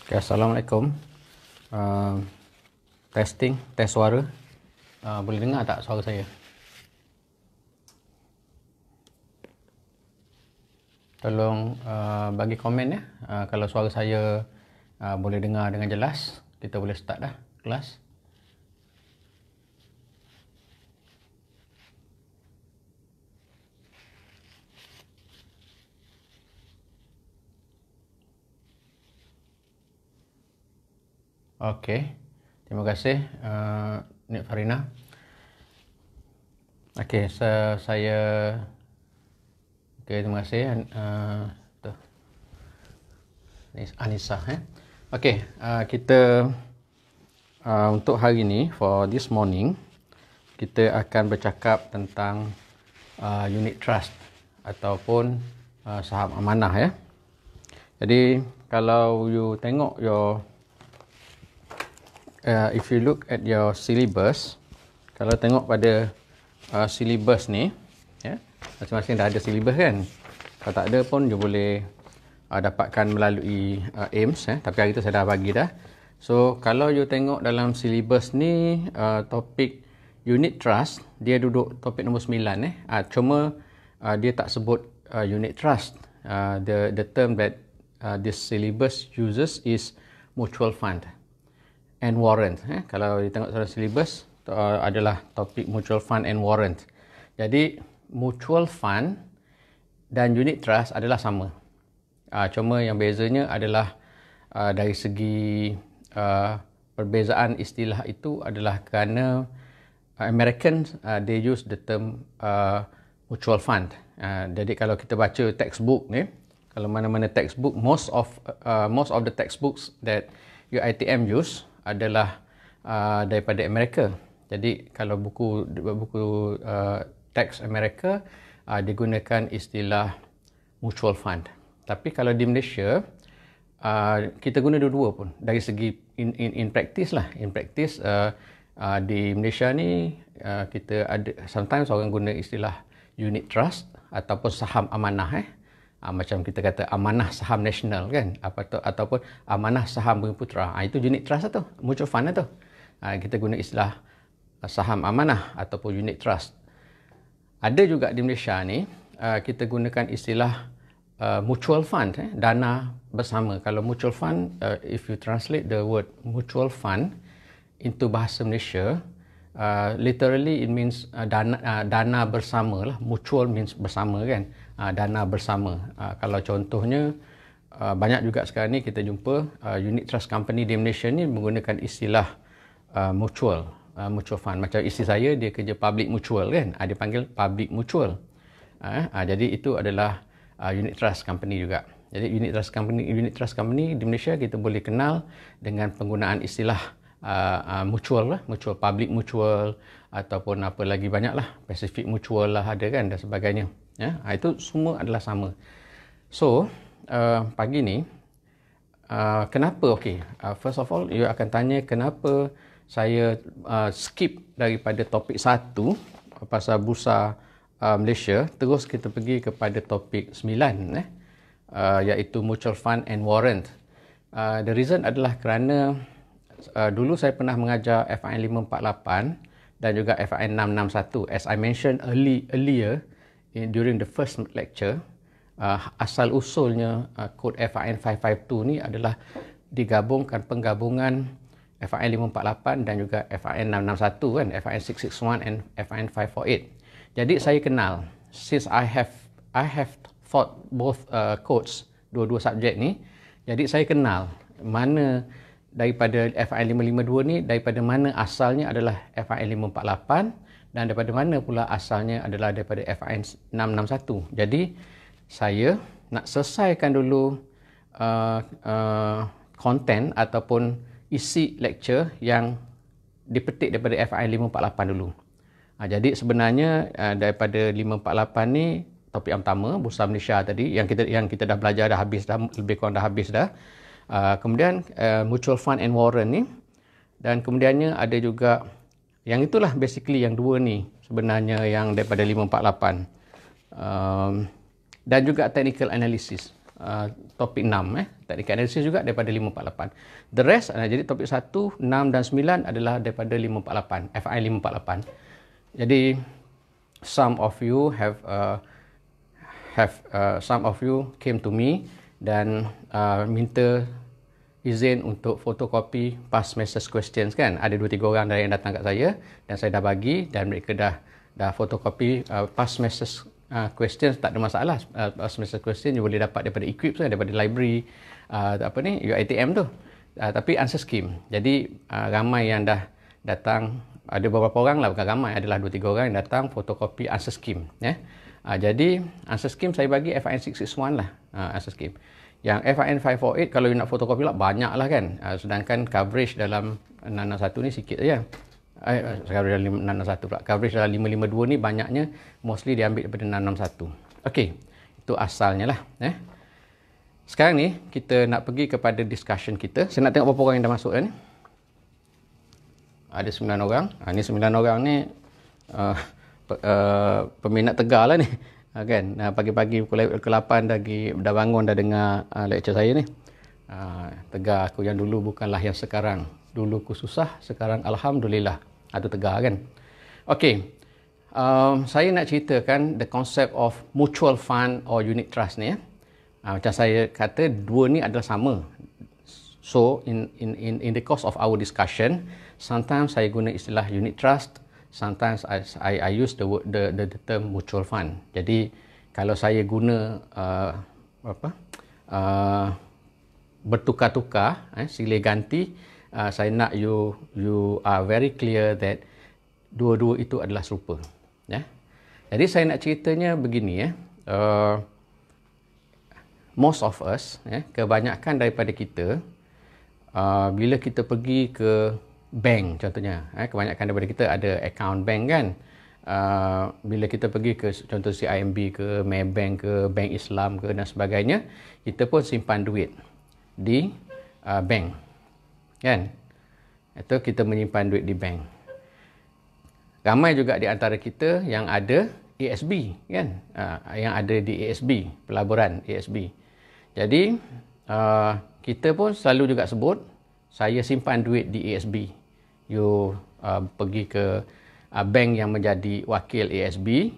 Okay, Assalamualaikum. Testing, tes suara. Boleh dengar tak suara saya? Tolong bagi komen ya. Kalau suara saya boleh dengar dengan jelas, kita boleh start dah kelas. Okey. Terima kasih Nik Farina. Okey, saya terima kasih Anissa Okey, kita untuk hari ini, for this morning, kita akan bercakap tentang unit trust ataupun saham amanah ya. Jadi kalau you tengok if you look at your syllabus, kalau tengok pada syllabus ni ya, masing-masing dah ada syllabus kan. Kalau tak ada pun you boleh dapatkan melalui AIMS tapi hari tu saya dah bagi dah. So kalau you tengok dalam syllabus ni, topik unit trust dia duduk topik nombor 9 cuma dia tak sebut unit trust. The term that this syllabus uses is mutual fund and warrant. Kalau you tengok dalam syllabus adalah topik mutual fund and warrant. Jadi mutual fund dan unit trust adalah sama. Cuma yang bezanya adalah dari segi perbezaan istilah itu adalah kerana Americans they use the term mutual fund. Jadi kalau kita baca textbook ni, kalau mana-mana textbook, most of the textbooks that UiTM use adalah daripada Amerika. Jadi kalau buku teks Amerika digunakan istilah mutual fund. Tapi kalau di Malaysia kita guna dua-dua pun dari segi in practice lah. In practice di Malaysia ni kita ada sometimes orang guna istilah unit trust ataupun saham amanah macam kita kata amanah saham nasional kan, ataupun amanah saham Bumiputera. Itu unit trust tu, mutual fund tu. Kita guna istilah saham amanah ataupun unit trust. Ada juga di Malaysia ni kita gunakan istilah mutual fund, dana bersama. Kalau mutual fund, if you translate the word mutual fund into bahasa Malaysia, literally it means dana bersama lah. Mutual means bersama kan, dana bersama. Kalau contohnya banyak juga sekarang ni kita jumpa unit trust company di Malaysia ni menggunakan istilah mutual fund. Macam isteri saya, dia kerja public mutual kan, dia panggil public mutual. Jadi itu adalah unit trust company juga. Jadi unit trust company di Malaysia kita boleh kenal dengan penggunaan istilah mutual lah, mutual, public mutual, ataupun apa lagi banyak lah, Pacific mutual lah ada kan dan sebagainya ya. Itu semua adalah sama. So pagi ni kenapa, first of all you akan tanya kenapa saya skip daripada topik 1 pasal bursa Malaysia, terus kita pergi kepada topik 9 iaitu mutual fund and warrant. The reason adalah kerana dulu saya pernah mengajar FIN 548 dan juga FIN 661. As I mentioned earlier during the first lecture, asal usulnya kod FIN 552 ni adalah penggabungan FIN 548 dan juga FIN 661 kan, FIN 661 and FIN 548. Jadi saya kenal, since I have taught both codes, dua-dua subjek ni, jadi saya kenal mana daripada FIN 552 ni, daripada mana asalnya adalah FIN 548 dan daripada mana pula asalnya adalah daripada FIN 661. Jadi saya nak selesaikan dulu konten ataupun isi lecture yang dipetik daripada FIN 548 dulu. Jadi sebenarnya daripada 548 ni topik yang pertama, bursa Malaysia tadi yang kita dah belajar dah habis dah, lebih kurang dah habis dah. Kemudian mutual fund and warrant ni, dan kemudiannya ada juga yang itulah basically yang dua ni sebenarnya yang daripada 548 dan juga technical analysis. topik 6 teknikal analisis juga daripada 548. The rest jadi topik 1, 6 dan 9 adalah daripada 548, FI 548. Jadi some of you came to me dan minta izin untuk fotokopi past semester questions kan. Ada 2-3 orang yang datang kat saya dan saya dah bagi dan mereka dah fotokopi past semester questions. Tak ada masalah. Past semester question you boleh dapat daripada Equip tu, daripada library UiTM tu. Tapi answer scheme. Jadi ramai yang dah datang, ada beberapa orang lah, bukan ramai, adalah 2-3 orang yang datang fotokopi answer scheme jadi answer scheme saya bagi FIN 661 lah, answer scheme. Yang FIN 548 kalau you nak fotokopi lah banyak lah kan, sedangkan coverage dalam 661 ni sikit saja. Coverage dalam 661 pula, coverage dalam 552 ni banyaknya mostly diambil daripada 661. Okey, itu asalnya lah. Sekarang ni kita nak pergi kepada discussion kita. Saya nak tengok berapa orang yang dah masuk ni. Ada 9 orang. Ni 9 orang ni peminat tegar lah ni. Kan, pagi-pagi pukul 8 dah bangun, dah dengar lecture saya ni. Tegar aku yang dulu bukanlah yang sekarang. Dulu aku susah, sekarang alhamdulillah. Ada tegar kan. Okey, saya nak ceritakan the concept of mutual fund or unit trust ni. Macam saya kata, dua ni adalah sama. So in the course of our discussion, sometimes saya guna istilah unit trust, sometimes I use the term mutual fund. Jadi kalau saya guna bertukar-tukar, silih ganti, saya nak you are very clear that dua-dua itu adalah serupa. Jadi saya nak ceritanya begini most of us, kebanyakan daripada kita, bila kita pergi ke bank contohnya, kebanyakan daripada kita ada account bank kan. Bila kita pergi ke contoh CIMB ke, Maybank ke, Bank Islam ke dan sebagainya, kita pun simpan duit di bank kan. Itu kita menyimpan duit di bank. Ramai juga di antara kita yang ada ASB kan, yang ada di ASB, pelaburan ASB. Jadi kita pun selalu juga sebut, saya simpan duit di ASB. You pergi ke bank yang menjadi wakil ASB,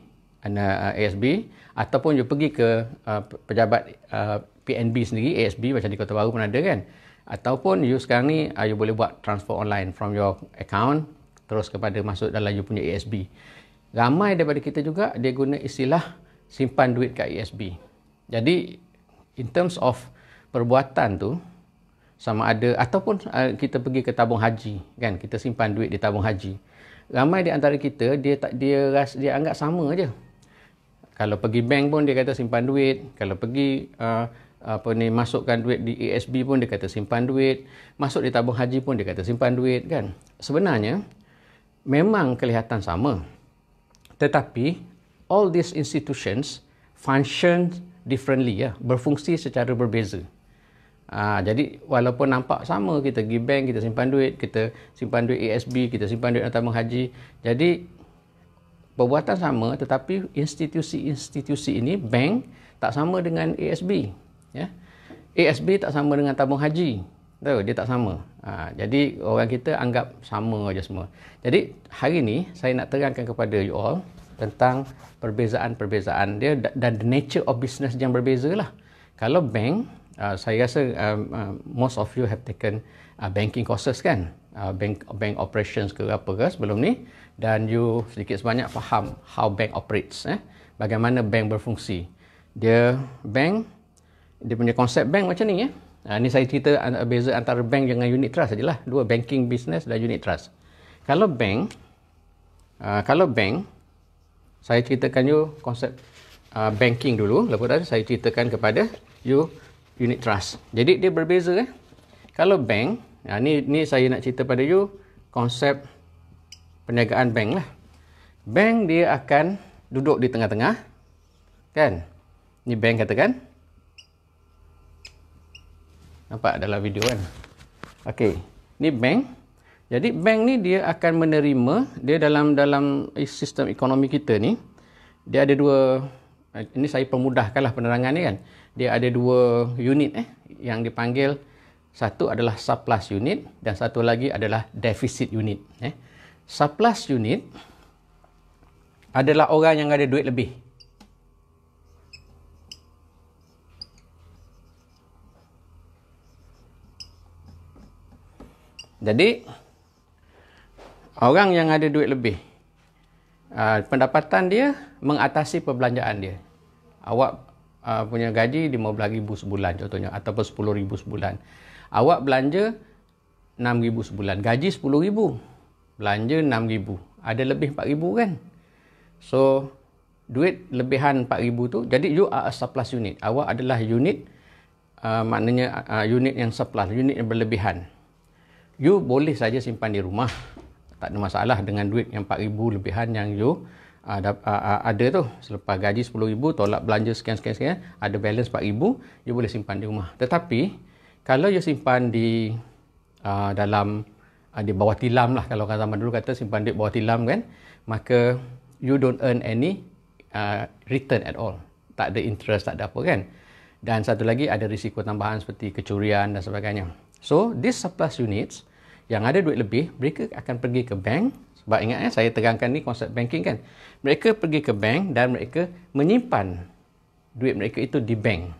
ataupun you pergi ke pejabat PNB sendiri, ASB macam di Kota Baru pun ada kan. Ataupun you sekarang ni you boleh buat transfer online from your account terus kepada masuk dalam you punya ASB. Ramai daripada kita juga dia guna istilah simpan duit kat ASB. Jadi in terms of perbuatan tu, sama ada ataupun kita pergi ke tabung haji kan, kita simpan duit di tabung haji. Ramai di antara kita dia anggap sama aje. Kalau pergi bank pun dia kata simpan duit, kalau pergi masukkan duit di ASB pun dia kata simpan duit, masuk di tabung haji pun dia kata simpan duit kan. Sebenarnya memang kelihatan sama. Tetapi all these institutions function differently, berfungsi secara berbeza. Jadi walaupun nampak sama, kita pergi bank, kita simpan duit ASB, kita simpan duit dalam tabung haji. Jadi perbuatan sama, tetapi institusi-institusi ini, bank tak sama dengan ASB. ASB tak sama dengan tabung haji. Tahu, dia tak sama. Jadi orang kita anggap sama aja semua. Jadi hari ni saya nak terangkan kepada you all tentang perbezaan-perbezaan dia dan the nature of business yang berbeza lah. Kalau bank, saya rasa most of you have taken banking courses kan, bank operations ke apa ke sebelum ni, dan you sedikit sebanyak faham how bank operates, bagaimana bank berfungsi. Dia punya konsep bank macam ni. Ni saya cerita beza antara bank dengan unit trust sajalah, dua, banking business dan unit trust. Kalau bank, saya ceritakan you konsep banking dulu, lepas tu saya ceritakan kepada you unit trust. Jadi dia berbeza. Kalau bank, ni saya nak cerita pada you konsep perniagaan bank lah. Bank dia akan duduk di tengah-tengah kan. Ni bank katakan. Nampak dalam video kan. Okey, ni bank. Jadi bank ni dia akan menerima, dia dalam sistem ekonomi kita ni, dia ada ini saya permudahkanlah penerangan ni kan. Dia ada dua unit yang dipanggil, satu adalah surplus unit dan satu lagi adalah deficit unit. Surplus unit adalah orang yang ada duit lebih. Jadi orang yang ada duit lebih, pendapatan dia mengatasi perbelanjaan dia. Awak punya gaji RM15,000 sebulan contohnya, ataupun RM10,000 sebulan. Awak belanja RM6,000 sebulan, gaji RM10,000, belanja RM6,000, ada lebih RM4,000 kan. So duit lebihan RM4,000 tu, jadi you are a surplus unit. Awak adalah unit, maknanya unit yang surplus, unit yang berlebihan. You boleh saja simpan di rumah, tak ada masalah dengan duit yang RM4,000 lebihan yang you ada tu. Selepas gaji RM10,000, tolak belanja sekian-sekian, ada balance RM4,000, you boleh simpan di rumah. Tetapi kalau you simpan di dalam di bawah tilam lah, kalau orang zaman dulu kata simpan duit bawah tilam kan, maka you don't earn any return at all. Tak ada interest, tak ada apa kan. Dan satu lagi ada risiko tambahan seperti kecurian dan sebagainya. So these surplus units yang ada duit lebih, mereka akan pergi ke bank. Sebab ingat saya terangkan ni konsep banking kan. Mereka pergi ke bank dan mereka menyimpan duit mereka itu di bank.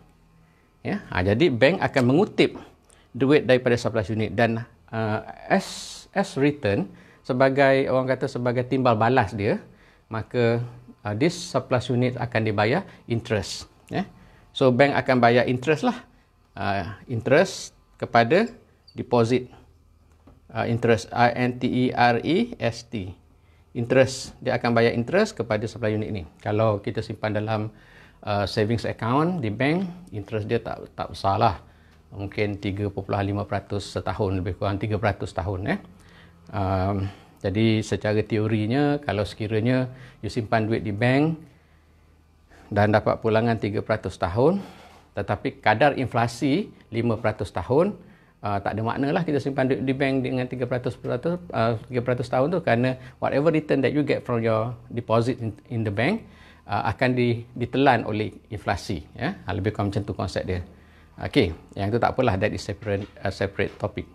Ya, jadi bank akan mengutip duit daripada surplus unit dan as return, sebagai orang kata sebagai timbal balas dia, maka this surplus unit akan dibayar interest. So bank akan bayar interest lah, interest kepada deposit. Interest, INTEREST, interest. Dia akan bayar interest kepada supply unit ni. Kalau kita simpan dalam savings account di bank, interest dia tak besar lah, mungkin 3.5% setahun, lebih kurang 3% tahun. Jadi secara teorinya, kalau sekiranya you simpan duit di bank dan dapat pulangan 3% tahun, tetapi kadar inflasi 5% tahun, tak ada makna lah kita simpan duit di bank dengan 3% tahun tu, kerana whatever return that you get from your deposit in the bank akan ditelan oleh inflasi. Lebih kurang macam tu konsep dia. Okey, yang tu tak apalah, that is separate topic.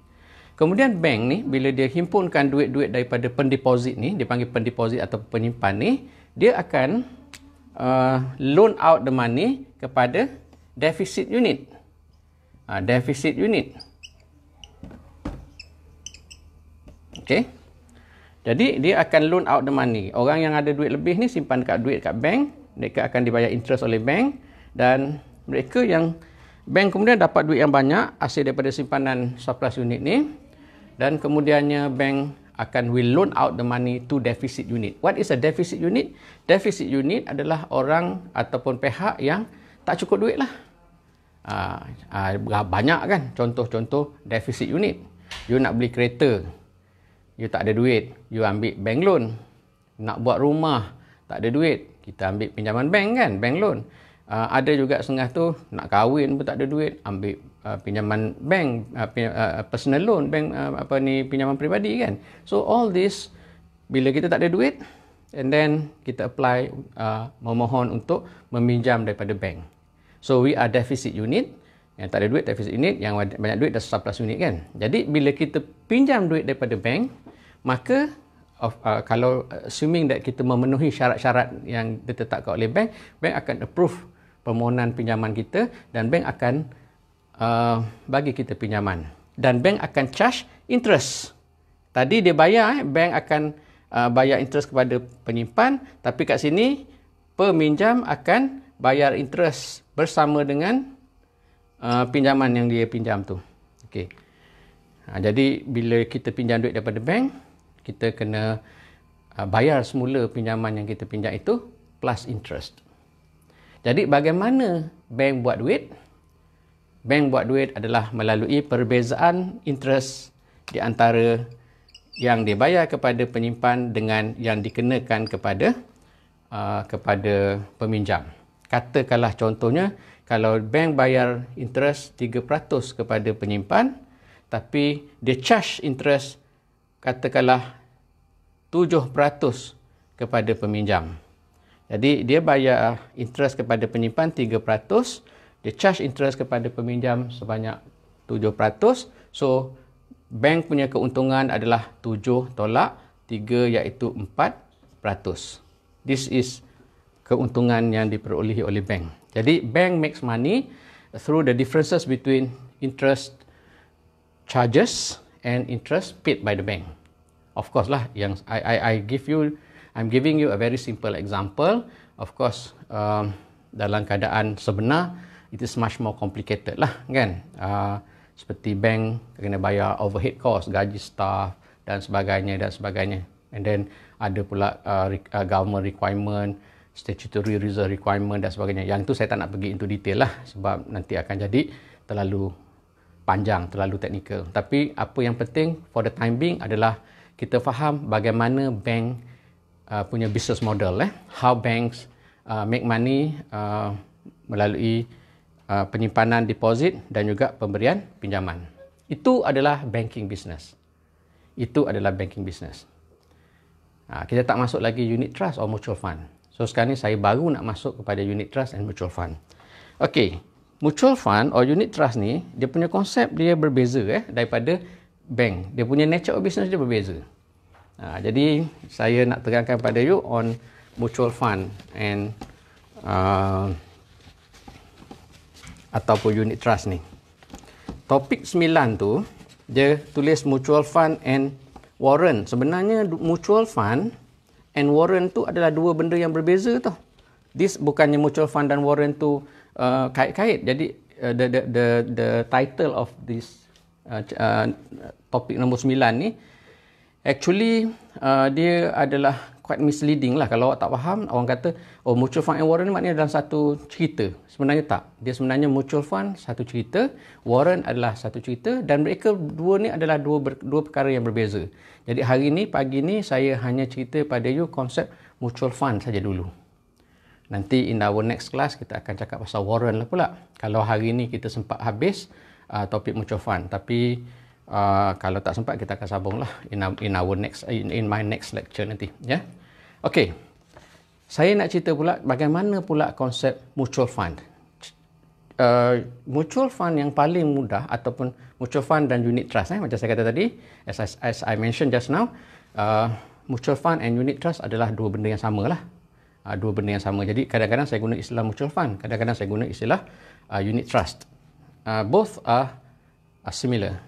Kemudian bank ni, bila dia himpunkan duit-duit daripada pendeposit ni, dia panggil pendeposit atau penyimpan ni, dia akan loan out the money kepada deficit unit. Deficit unit. Okey. Jadi dia akan loan out the money. Orang yang ada duit lebih ni simpan duit kat bank, mereka akan dibayar interest oleh bank, dan mereka yang bank kemudian dapat duit yang banyak hasil daripada simpanan surplus unit ni, dan kemudiannya bank akan will loan out the money to deficit unit. What is a deficit unit? Deficit unit adalah orang ataupun pihak yang tak cukup duit lah. Banyak kan contoh-contoh deficit unit. You nak beli kereta, you tak ada duit, you ambil bank loan. Nak buat rumah, tak ada duit, kita ambil pinjaman bank kan, bank loan. Ada juga setengah tu nak kahwin pun tak ada duit, ambil pinjaman bank, personal loan, bank pinjaman peribadi kan. So all this, bila kita tak ada duit, and then kita apply, memohon untuk meminjam daripada bank. So we are deficit unit. Yang tak ada duit deficit unit, yang banyak duit dah surplus unit kan. Jadi bila kita pinjam duit daripada bank, maka kalau assuming that kita memenuhi syarat-syarat yang ditetapkan oleh bank, bank akan approve permohonan pinjaman kita, dan bank akan bagi kita pinjaman, dan bank akan charge interest. Tadi dia bayar, bank akan bayar interest kepada penyimpan, tapi kat sini peminjam akan bayar interest bersama dengan pinjaman yang dia pinjam tu. Okey. Jadi bila kita pinjam duit daripada bank, kita kena bayar semula pinjaman yang kita pinjam itu plus interest. Jadi bagaimana bank buat duit? Bank buat duit adalah melalui perbezaan interest di antara yang dibayar kepada penyimpan dengan yang dikenakan kepada peminjam. Katakanlah contohnya, kalau bank bayar interest 3% kepada penyimpan, tapi dia charge interest katakanlah 7% kepada peminjam. Jadi dia bayar interest kepada penyimpan 3%, dia charge interest kepada peminjam sebanyak 7%. So bank punya keuntungan adalah 7 tolak 3 iaitu 4%. This is keuntungan yang diperolehi oleh bank. Jadi bank makes money through the differences between interest charges and interest paid by the bank. Of course lah, yang I'm giving you a very simple example. Of course, dalam keadaan sebenar, it is much more complicated lah, kan? Seperti bank kena bayar overhead cost, gaji staff dan sebagainya dan sebagainya. And then ada pula government requirement, statutory reserve requirement dan sebagainya. Yang tu saya tak nak pergi into detail lah sebab nanti akan jadi terlalu panjang, terlalu teknikal. Tapi apa yang penting for the time being adalah kita faham bagaimana bank punya business model, how banks make money melalui penyimpanan deposit dan juga pemberian pinjaman. Itu adalah banking business. Itu adalah banking business. Kita tak masuk lagi unit trust or mutual fund. So sekarang ni saya baru nak masuk kepada unit trust and mutual fund. Okey, mutual fund or unit trust ni, dia punya konsep dia berbeza daripada bank. Dia punya nature of business dia berbeza. Jadi saya nak terangkan pada you on mutual fund and ataupun unit trust ni. Topik 9 tu dia tulis mutual fund and warrant. Sebenarnya mutual fund and warrant tu adalah dua benda yang berbeza tau. This bukannya mutual fund dan warrant tu kait-kait. Jadi the title of this topik nombor 9 ni actually dia adalah quite misleading lah. Kalau awak tak faham, orang kata mutual fund and warrant maknanya dalam satu cerita. Sebenarnya tak. Dia sebenarnya mutual fund satu cerita, warrant adalah satu cerita, dan mereka dua ni adalah dua perkara yang berbeza. Jadi hari ni, pagi ni saya hanya cerita pada you konsep mutual fund saja dulu. Nanti in our next class kita akan cakap pasal warrant lah pula. Kalau hari ni kita sempat habis topik mutual fund, tapi kalau tak sempat kita akan sambung lah in my next lecture nanti, ya. Okey, saya nak cerita pula bagaimana pula konsep mutual fund. Mutual fund yang paling mudah ataupun mutual fund dan unit trust, macam saya kata tadi, as I mentioned just now, mutual fund and unit trust adalah dua benda yang sama lah. Dua benda yang sama. Jadi kadang-kadang saya guna istilah mutual fund, kadang-kadang saya guna istilah unit trust. Both are similar.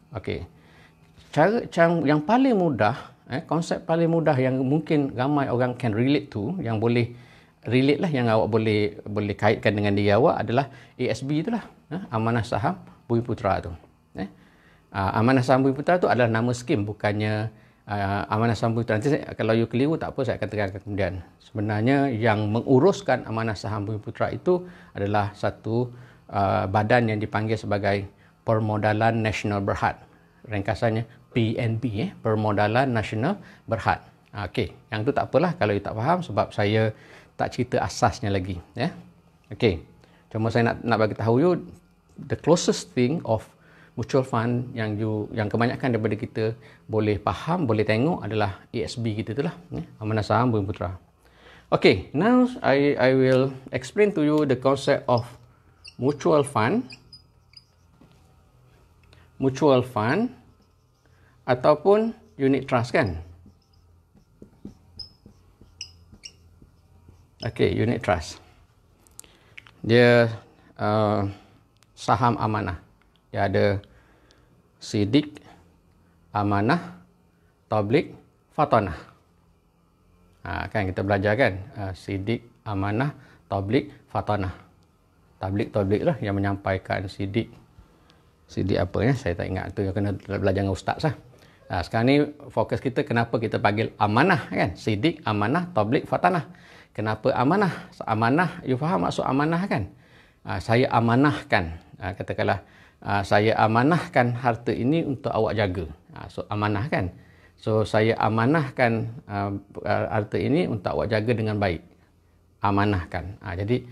Okey. Cara yang paling mudah, konsep paling mudah yang mungkin ramai orang can relate to, yang boleh relate lah, yang awak boleh kaitkan dengan diri awak adalah ASB itulah, Amanah Saham Bumiputera tu. Amanah Saham Bumiputera tu adalah nama skim, bukannya Amanah Saham Bumiputera. Nanti kalau you keliru tak apa, saya akan terangkan kemudian. Sebenarnya yang menguruskan Amanah Saham Bumiputera itu adalah satu badan yang dipanggil sebagai Permodalan Nasional Berhad. Ringkasannya PNB, Permodalan Nasional Berhad. Okey, yang tu tak apalah kalau you tak faham sebab saya tak cerita asasnya lagi, ya. Okey. Cuma saya nak bagi tahu you the closest thing of mutual fund yang kebanyakan daripada kita boleh faham, boleh tengok adalah ASB kita itulah, Amanah Saham Bumiputera. Okay, now I will explain to you the concept of mutual fund ataupun unit trust, kan? Okay, unit trust. Dia saham amanah. Dia ada sidik, amanah, tablik, fatanah. Kan kita belajar kan? Sidik, amanah, tablik, fatanah. Tablik lah yang menyampaikan sidik. Sidik apa ya? Saya tak ingat, tu yang kena belajar dengan ustaz lah. Sekarang ni fokus kita kenapa kita panggil amanah, kan? Sidik, amanah, tablik, fatanah. Kenapa amanah? Amanah, you faham maksud amanah kan? Saya amanahkan, katakanlah saya amanahkan harta ini untuk awak jaga. So amanah kan? So saya amanahkan harta ini untuk awak jaga dengan baik. Amanahkan. Jadi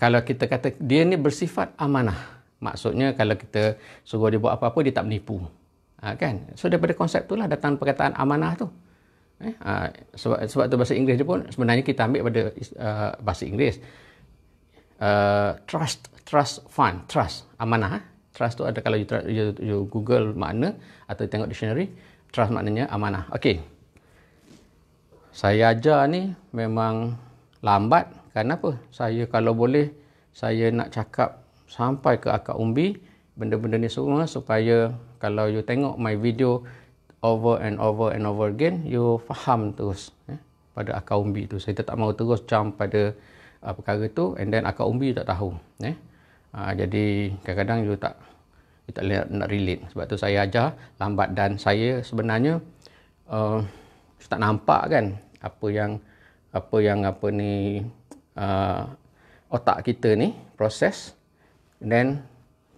kalau kita kata dia ni bersifat amanah, maksudnya kalau kita suruh dia buat apa-apa dia tak menipu. Kan? So daripada konsep itulah datang perkataan amanah tu. Sebab tu bahasa Inggeris dia pun sebenarnya kita ambil pada bahasa Inggeris. Trust fund, trust, amanah. Trust tu ada, kalau you Google makna atau tengok dictionary, trust maknanya amanah. Okey. Saya ajar ni memang lambat. Kenapa? Saya kalau boleh, saya nak cakap sampai ke akar umbi benda-benda ni semua, supaya kalau you tengok my video over and over again, you faham terus pada akar umbi tu. Saya tak mahu terus jump pada perkara tu, and then akar umbi you tak tahu. Jadi kadang-kadang you tak nak relate. Sebab tu saya ajar lambat, dan saya sebenarnya tak nampak kan apa yang otak kita ni proses, dan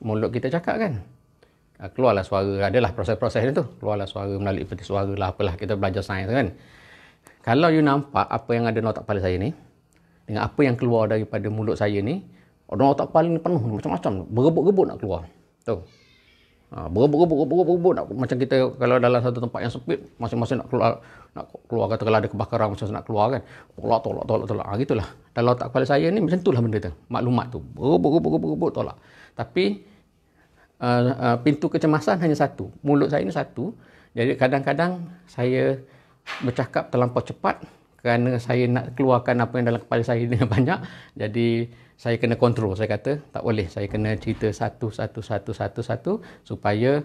mulut kita cakap kan. Keluarlah suara, adalah proses-proses tu, keluarlah suara melalui peti suara lah, apalah, kita belajar sains kan. Kalau you nampak apa yang ada dalam otak kepala saya ni dengan apa yang keluar daripada mulut saya ni, dalam otak kepala ni penuh macam-macam, berebut-rebut nak keluar tu. Berebut-rebut macam kita kalau dalam satu tempat yang sempit, masing-masing nak keluar, katakanlah ada kebakaran, macam nak keluar kan, tolak, gitulah. Dalam otak kepala saya ni macam itulah benda tu, maklumat tu berebut, tolak. Tapi pintu kecemasan hanya satu, mulut saya ni satu. Jadi kadang-kadang saya bercakap terlampau cepat kerana saya nak keluarkan apa yang dalam kepala saya ni banyak. Jadi saya kena kontrol. Saya kata tak boleh, saya kena cerita satu supaya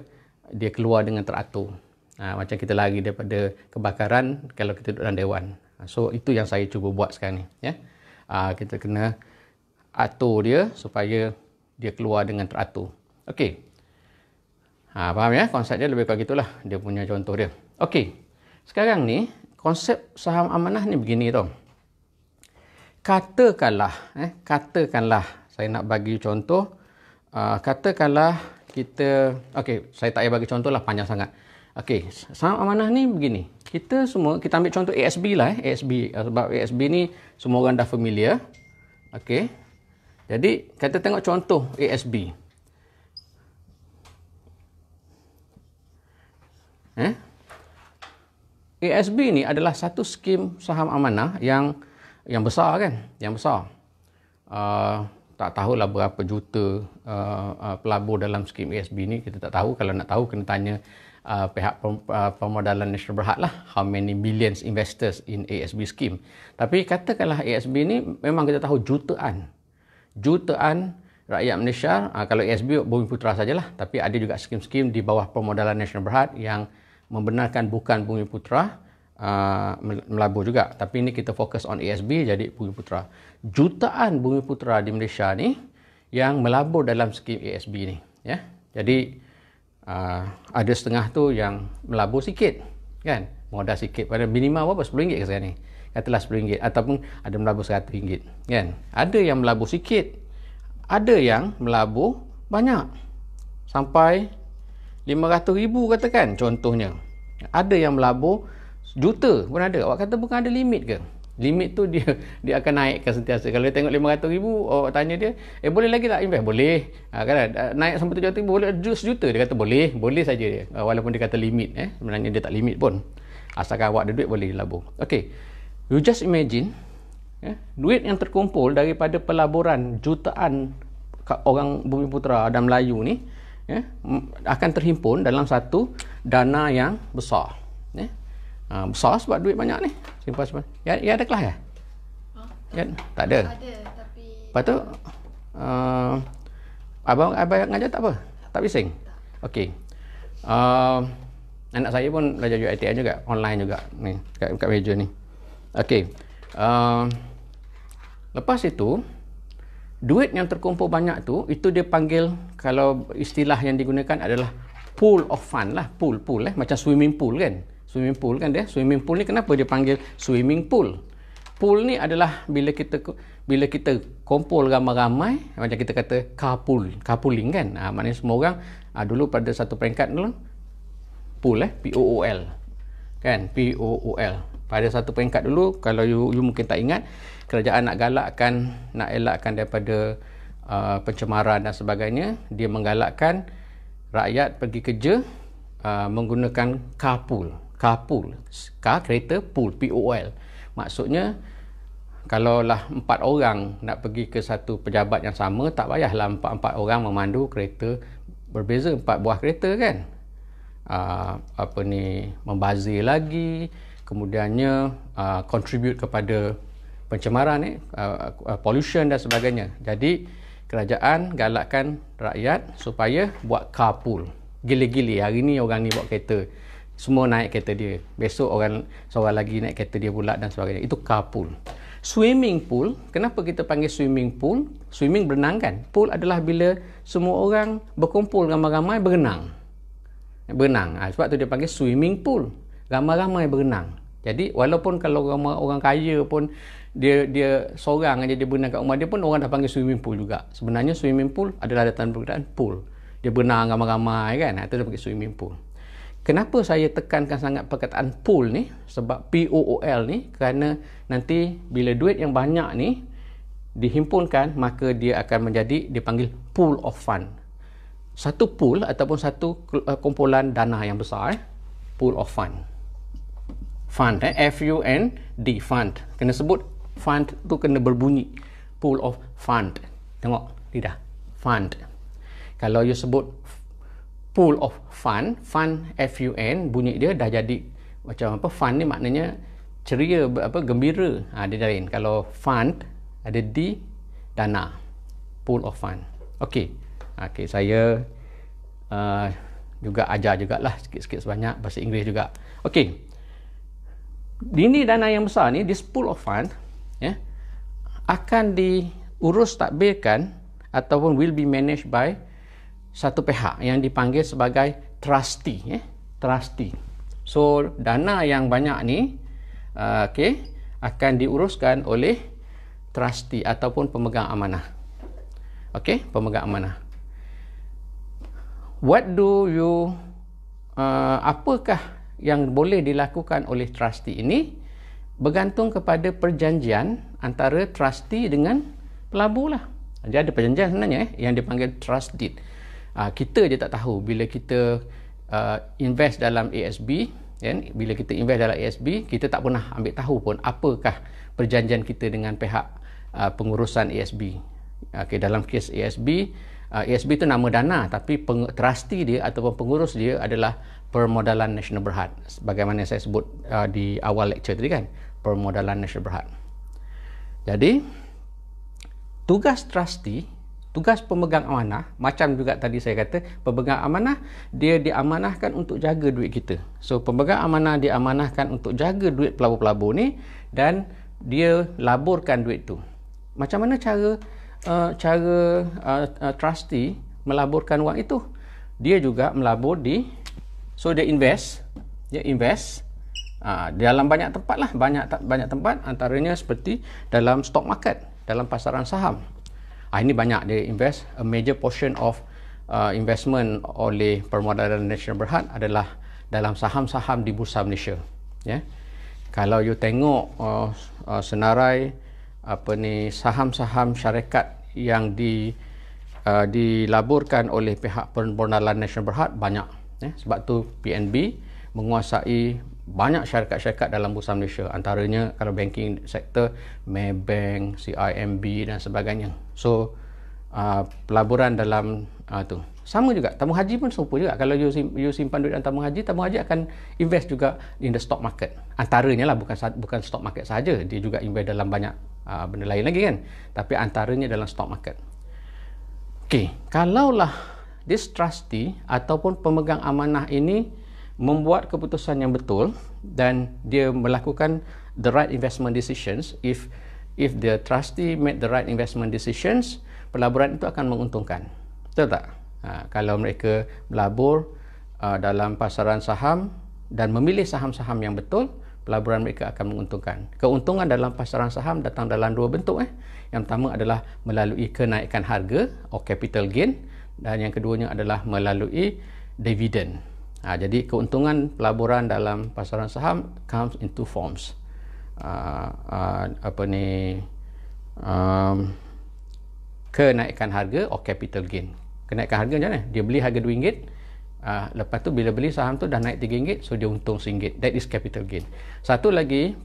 dia keluar dengan teratur. Macam kita lari daripada kebakaran kalau kita duduk dalam dewan. So itu yang saya cuba buat sekarang ni, ya. Kita kena atur dia supaya dia keluar dengan teratur. Okey. Faham ya? Konsep dia lebih kurang gitulah. Dia punya contoh dia. Okey. Sekarang ni, konsep saham amanah ni begini tau. Katakanlah, saya nak bagi contoh. Katakanlah kita, okey, saya tak payah bagi contoh lah, panjang sangat. Okey, saham amanah ni begini. Kita ambil contoh ASB lah. ASB, sebab ASB ni semua orang dah familiar. Okey. Jadi, kita tengok contoh ASB. ASB ni adalah satu skim saham amanah yang besar kan, yang besar. Tak tahulah berapa juta pelabur dalam skim ASB ni, kita tak tahu. Kalau nak tahu kena tanya pihak pemodalan Nasional Berhad lah, how many millions investors in ASB scheme. Tapi katakanlah ASB ni memang kita tahu jutaan rakyat Malaysia. Kalau ASB Bumi Putra sajalah, tapi ada juga skim-skim di bawah pemodalan Nasional Berhad yang membenarkan bukan Bumi Putra melabur juga. Tapi ini kita fokus on ASB, jadi Bumi Putra. Jutaan Bumi Putra di Malaysia ni yang melabur dalam skim ASB ni, ya. Jadi ada setengah tu yang melabur sikit kan, modal sikit, pada minima berapa, RM10 ke sekarang ni, katalah RM10, ataupun ada melabur RM100 kan. Ada yang melabur sikit, ada yang melabur banyak sampai 500,000 katakan contohnya. Ada yang melabur juta pun ada. Awak kata bukan ada limit ke? Limit tu dia akan naikkan sentiasa. Kalau dia tengok 500,000, awak tanya dia, boleh lagi tak invest? Boleh. Kan naik sampai 700,000, boleh 1 juta? Dia kata boleh saja dia. Walaupun dia kata limit, sebenarnya dia tak limit pun. Asalkan awak ada duit, boleh dilabur. Okey. You just imagine, duit yang terkumpul daripada pelaburan jutaan orang Bumi Putra dan Melayu ni, akan terhimpun dalam satu dana yang besar. Besar sebab duit banyak ni. Simpan. Ya ada kelas ya? Ya, tak ada. Ada, tapi lepas tu abang ngajar tak apa? Tak bising? Okey. Anak saya pun belajar UiTM juga, online juga ni, kat meja ni. Okey. Lepas itu, duit yang terkumpul banyak tu, itu dia panggil, kalau istilah yang digunakan adalah pool of fund lah. Pool macam swimming pool kan. Swimming pool kan dia. Swimming pool ni kenapa dia panggil swimming pool? Pool ni adalah bila kita kumpul ramai-ramai, macam kita kata carpooling kan. Maknanya semua orang dulu pada satu peringkat dulu pool POOL kan, POOL. Pada satu peringkat dulu, kalau you mungkin tak ingat, kerajaan nak elakkan daripada pencemaran dan sebagainya, dia menggalakkan rakyat pergi kerja menggunakan carpool. carpool. Car, kereta, pool, POL. Maksudnya kalaulah 4 orang nak pergi ke satu pejabat yang sama, tak payahlah 4 orang memandu kereta berbeza, 4 buah kereta kan. Membazir lagi, kemudiannya contribute kepada pencemaran, pollution dan sebagainya. Jadi kerajaan galakkan rakyat supaya buat carpool. Gila-gila, hari ni orang ni bawa kereta, semua naik kereta dia, besok seorang lagi naik kereta dia pula dan sebagainya. Itu carpool. Swimming pool, kenapa kita panggil swimming pool? Swimming, berenang kan. Pool adalah bila semua orang berkumpul ramai-ramai berenang. Sebab tu dia panggil swimming pool, ramai-ramai berenang. Jadi walaupun kalau orang kaya pun dia seorang aja dia berenang kat rumah dia pun orang dah panggil swimming pool juga. Sebenarnya swimming pool adalah datang perkataan pool. Dia berenang ramai-ramai kan. Itu dia panggil swimming pool. Kenapa saya tekankan sangat perkataan pool ni? Sebab POOL ni, kerana nanti bila duit yang banyak ni dihimpunkan, maka dia akan menjadi, dipanggil pool of fund. Satu pool ataupun satu kumpulan dana yang besar, pool of fund. Fund, F-U-N-D, fund. Kena sebut fund tu kena berbunyi. Pool of fund. Tengok lidah. Fund. Kalau you sebut pool of fund, fund F-U-N, bunyi dia dah jadi macam apa? Fund ni maknanya ceria, gembira. Dia lain. Kalau fund ada D, dana. Pool of fund. Okey, saya juga ajar jugalah sikit-sikit sebanyak bahasa Inggeris juga. Okey. Ini dana yang besar ni, this pool of fund, akan diurus tadbirkan ataupun will be managed by satu pihak yang dipanggil sebagai trustee. Trustee. So dana yang banyak ni akan diuruskan oleh trustee ataupun pemegang amanah. Pemegang amanah. Apakah yang boleh dilakukan oleh trustee ini? Bergantung kepada perjanjian antara trustee dengan pelabur lah. Jadi ada perjanjian sebenarnya yang dipanggil trust deed. Kita je tak tahu bila kita invest dalam ASB, bila kita invest dalam ASB, kita tak pernah ambil tahu pun apakah perjanjian kita dengan pihak pengurusan ASB. Dalam kes ASB, ASB itu nama dana, tapi trustee dia ataupun pengurus dia adalah Permodalan Nasional Berhad. Bagaimana saya sebut di awal lecture tadi kan, Permodalan Nasional Berhad. Jadi tugas trustee, tugas pemegang amanah, macam juga tadi saya kata, pemegang amanah dia diamanahkan untuk jaga duit kita. So pemegang amanah diamanahkan untuk jaga duit pelabur-pelabur ni dan dia laburkan duit tu. Macam mana cara trustee melaburkan wang itu? Dia juga melabur dia invest dalam banyak tempat lah, banyak tempat, antaranya seperti dalam stock market, dalam pasaran saham. Ini banyak dia invest. A major portion of investment oleh Permodalan Nasional Berhad adalah dalam saham-saham di Bursa Malaysia. Kalau you tengok senarai saham-saham syarikat yang dilaburkan oleh pihak Permodalan Nasional Berhad banyak. Sebab tu PNB menguasai banyak syarikat-syarikat dalam Bursa Malaysia, antaranya kalau banking sektor, Maybank, CIMB dan sebagainya. So pelaburan dalam tu sama juga. Tabung haji pun serupa juga. Kalau you simpan duit dalam tabung haji akan invest juga in the stock market. Antaranya lah, bukan stock market saja, dia juga invest dalam banyak benda lain lagi kan, tapi antaranya dalam stock market. Kalaulah this trustee ataupun pemegang amanah ini membuat keputusan yang betul dan dia melakukan the right investment decisions, if the trustee made the right investment decisions, pelaburan itu akan menguntungkan. Betul tak? Kalau mereka melabur dalam pasaran saham dan memilih saham-saham yang betul, pelaburan mereka akan menguntungkan. Keuntungan dalam pasaran saham datang dalam dua bentuk. Yang pertama adalah melalui kenaikan harga atau capital gain, dan yang keduanya adalah melalui dividen. Jadi keuntungan pelaburan dalam pasaran saham comes in two forms. Kenaikan harga atau capital gain. Kenaikan harga macam mana? Dia beli harga RM2, Lepas tu bila beli saham tu dah naik RM3, so dia untung RM1. That is capital gain. Satu lagi,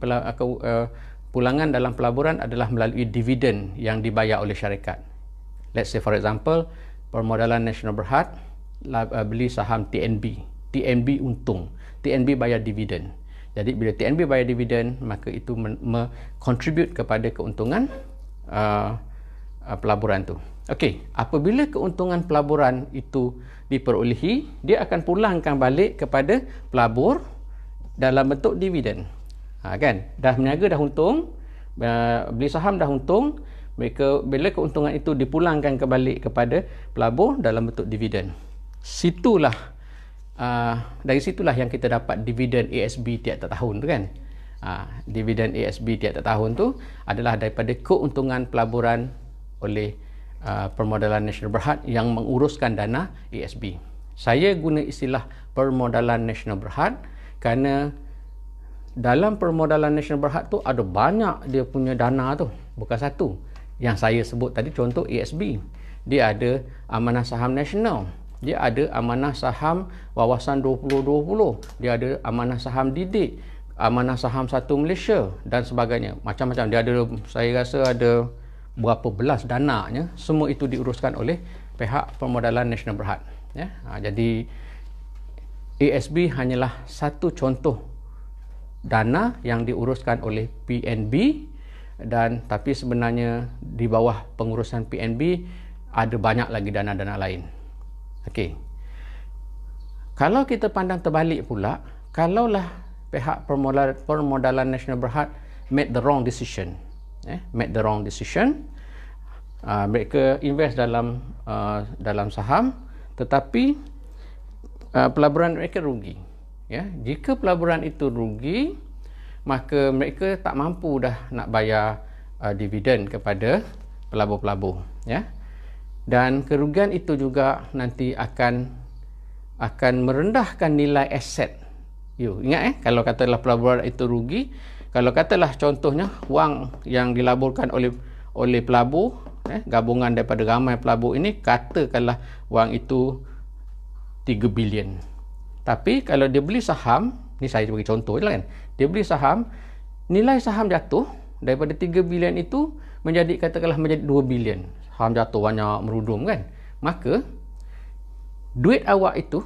pulangan dalam pelaburan adalah melalui dividen yang dibayar oleh syarikat. Let's say for example, Permodalan Nasional Berhad beli saham TNB. TNB untung. TNB bayar dividen. Jadi bila TNB bayar dividen, maka itu contribute kepada keuntungan pelaburan tu. Okey, apabila keuntungan pelaburan itu diperolehi, dia akan pulangkan balik kepada pelabur dalam bentuk dividen. Kan? Dah berniaga dah untung, beli saham dah untung, bila keuntungan itu dipulangkan kembali kepada pelabur dalam bentuk dividen. Dari situlah yang kita dapat dividen ASB tiap-tiap tahun tu kan. Dividen ASB tiap-tiap tahun tu adalah daripada keuntungan pelaburan oleh Permodalan Nasional Berhad yang menguruskan dana ASB. Saya guna istilah Permodalan Nasional Berhad kerana dalam Permodalan Nasional Berhad tu ada banyak dia punya dana tu, bukan satu. Yang saya sebut tadi contoh ASB. Dia ada amanah saham nasional, dia ada amanah saham Wawasan 2020, dia ada amanah saham Didik, amanah saham Satu Malaysia dan sebagainya. Macam-macam. Dia ada, saya rasa ada berapa belas dananya. Semua itu diuruskan oleh pihak Permodalan Nasional Berhad. Ya? Jadi ASB hanyalah satu contoh dana yang diuruskan oleh PNB, tapi sebenarnya di bawah pengurusan PNB ada banyak lagi dana-dana lain. Okey. Kalau kita pandang terbalik pula, kalaulah pihak Permodalan Nasional Berhad made the wrong decision, mereka invest dalam saham, tetapi pelaburan mereka rugi. Jika pelaburan itu rugi, maka mereka tak mampu dah nak bayar dividen kepada pelabur-pelabur. Dan kerugian itu juga nanti akan merendahkan nilai aset. Ingat kalau katalah pelaburan itu rugi, kalau katalah contohnya wang yang dilaburkan oleh pelabur, gabungan daripada ramai pelabur ini, katakanlah wang itu 3 bilion. Tapi kalau dia beli saham, ni saya bagi contoh je lah kan, dia beli saham, nilai saham jatuh daripada 3 bilion itu katakanlah menjadi 2 bilion. Saham jatuh banyak merudum kan. Maka duit awak itu,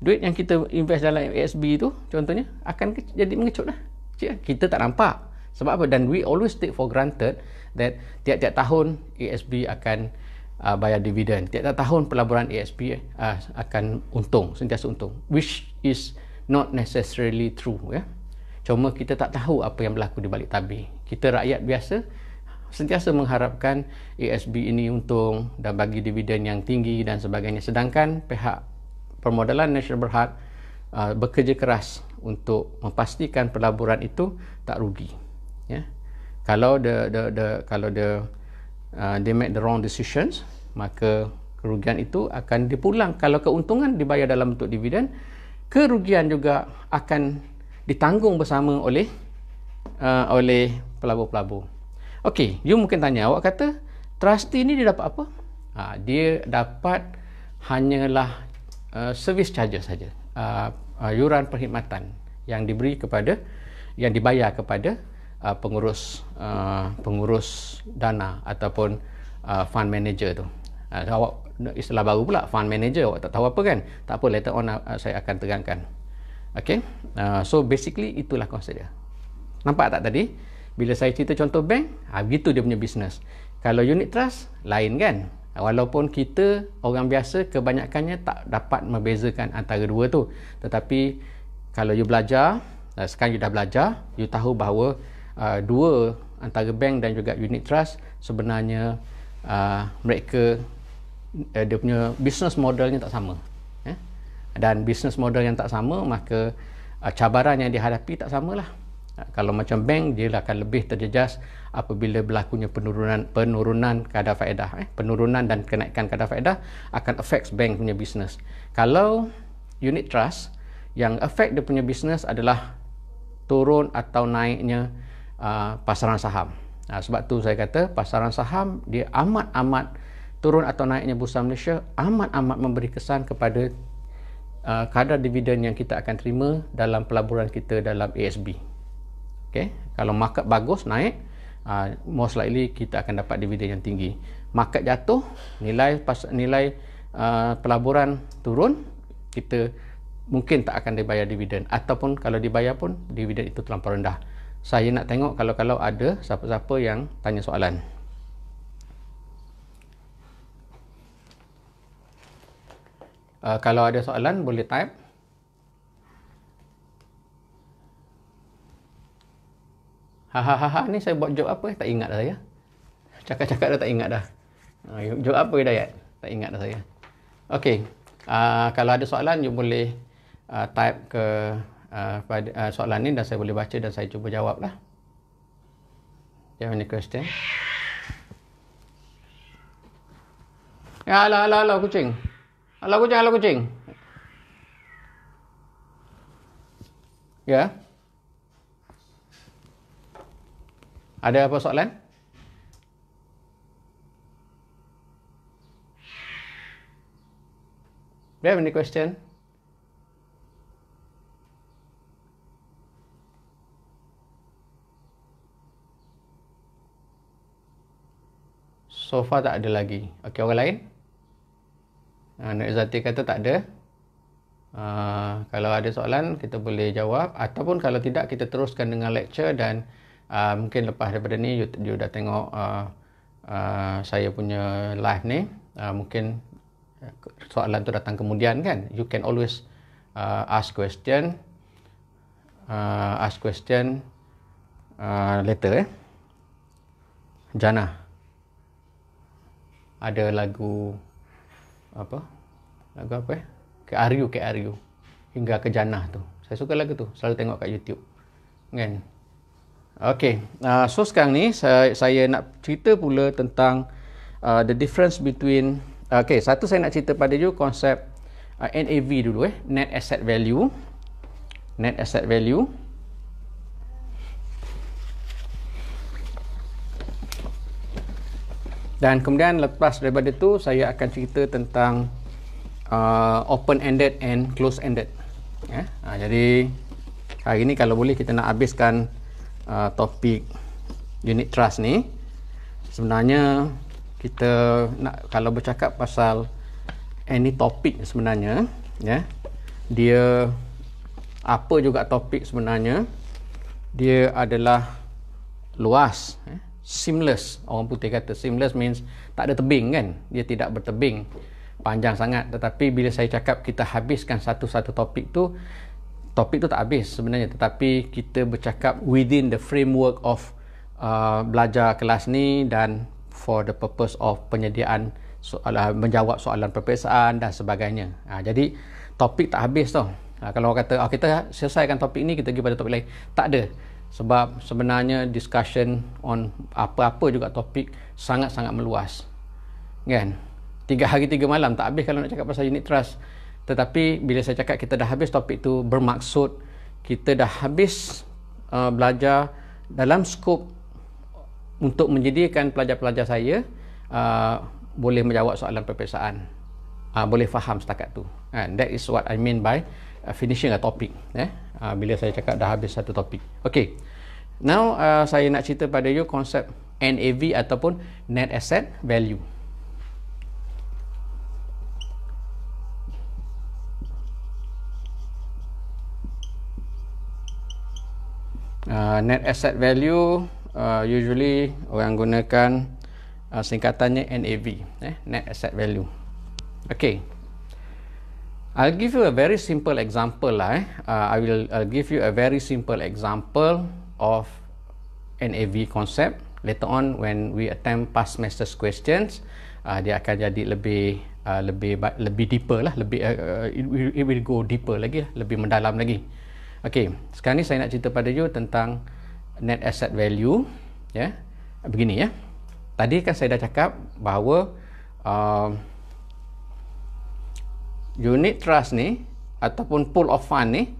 duit yang kita invest dalam ASB itu contohnya akan jadi mengecut dah. Kita tak nampak. Sebab apa? Dan we always take for granted that tiap-tiap tahun ASB akan bayar dividen. Tiap-tiap tahun pelaburan ASB akan untung, sentiasa untung. Which is not necessarily true. Cuma kita tak tahu apa yang berlaku di balik tabir. Kita rakyat biasa sentiasa mengharapkan ASB ini untung dan bagi dividen yang tinggi dan sebagainya. Sedangkan pihak Permodalan Nasional Berhad bekerja keras untuk memastikan pelaburan itu tak rugi. Kalau they make the wrong decisions, maka kerugian itu akan dipulang. Kalau keuntungan dibayar dalam bentuk dividen, kerugian juga akan ditanggung bersama oleh pelabur-pelabur. Okey, you mungkin tanya, awak kata trustee ni dia dapat apa? Dia dapat hanyalah service charges saja, yuran perkhidmatan yang dibayar kepada pengurus dana ataupun fund manager tu. Awak istilah baru pula, fund manager, awak tak tahu apa kan? Tak apa, later on saya akan terangkan. Okay, so basically itulah konsep dia. Nampak tak tadi? Bila saya cerita contoh bank, begitu dia punya bisnes. Kalau unit trust, lain kan? Walaupun kita orang biasa kebanyakannya tak dapat membezakan antara dua tu. Tetapi kalau you belajar, sekarang you dah belajar, you tahu bahawa dua antara bank dan juga unit trust sebenarnya mereka dia punya business modelnya tak sama. Dan business model yang tak sama, maka cabaran yang dihadapi tak samalah. Kalau macam bank, dia akan lebih terjejas apabila berlakunya penurunan kadar faedah. Penurunan dan kenaikan kadar faedah akan affect bank punya business. Kalau unit trust, yang affect dia punya business adalah turun atau naiknya pasaran saham. Sebab tu saya kata pasaran saham dia amat-amat turun atau naiknya Bursa Malaysia amat-amat memberi kesan kepada kadar dividen yang kita akan terima dalam pelaburan kita dalam ASB. Okay? Kalau market bagus, naik, most likely kita akan dapat dividen yang tinggi. Market jatuh, nilai pelaburan turun, kita mungkin tak akan dibayar dividen, ataupun kalau dibayar pun dividen itu terlampau rendah. Saya nak tengok kalau ada siapa-siapa yang tanya soalan. Kalau ada soalan boleh type. Ni saya buat joke apa? Tak ingat dah saya. Cakap-cakap dah tak ingat dah. Joke apa Hidayat? Tak ingat dah saya. Okey. Kalau ada soalan you boleh type ke pada soalan ni dan saya boleh baca dan saya cuba jawab lah. Do you have any question? Ya, alah kucing. Alah kucing. Ya. Ada apa soalan? Do you have any question? So far tak ada lagi. Okey, orang lain? Nur Izzati kata tak ada. Kalau ada soalan, kita boleh jawab. Ataupun kalau tidak, kita teruskan dengan lecture dan mungkin lepas daripada ni, you dah tengok saya punya live ni. Mungkin soalan tu datang kemudian kan. You can always ask question. Later Jannah. Ada lagu apa? Ke Aryu hingga ke Jannah tu. Saya suka lagu tu, selalu tengok kat YouTube. Kan? Okey, so sekarang ni saya nak cerita pula tentang the difference between satu saya nak cerita pada you konsep NAV dulu net asset value. Dan kemudian lepas daripada tu saya akan cerita tentang open ended and close ended. Jadi hari ni kalau boleh kita nak habiskan topik unit trust ni. Sebenarnya kita nak kalau bercakap pasal any topik sebenarnya dia apa juga topik sebenarnya dia adalah luas. Seamless, orang putih kata seamless means tak ada tebing kan, dia tidak bertebing panjang sangat. Tetapi bila saya cakap kita habiskan satu-satu topik tu tak habis sebenarnya, tetapi kita bercakap within the framework of belajar kelas ni dan for the purpose of penyediaan menjawab soalan peperiksaan dan sebagainya. Jadi topik tak habis tau. Kalau orang kata kita selesaikan topik ni, kita pergi pada topik lain, tak ada. Sebab sebenarnya discussion on apa-apa juga topik sangat-sangat meluas. Kan? 3 hari 3 malam tak habis kalau nak cakap pasal unit trust. Tetapi bila saya cakap kita dah habis topik tu, bermaksud kita dah habis belajar dalam skop untuk menjadikan pelajar-pelajar saya boleh menjawab soalan peperiksaan. Boleh faham setakat tu. That is what I mean by finishing a topic. Bila saya cakap dah habis satu topik. Okay. Now saya nak cerita pada you konsep NAV ataupun net asset value. Net asset value usually orang gunakan singkatannya NAV, net asset value. Okay. I'll give you a very simple example lah. I'll give you a very simple example of NAV concept. Later on when we attempt past semesters questions, dia akan jadi lebih deeper lah, it will go deeper lagi lah, lebih mendalam lagi. Okay, sekarang ni saya nak cerita pada you tentang net asset value. Begini ya. Tadi kan saya dah cakap bahawa unit trust ni ataupun pool of fund ni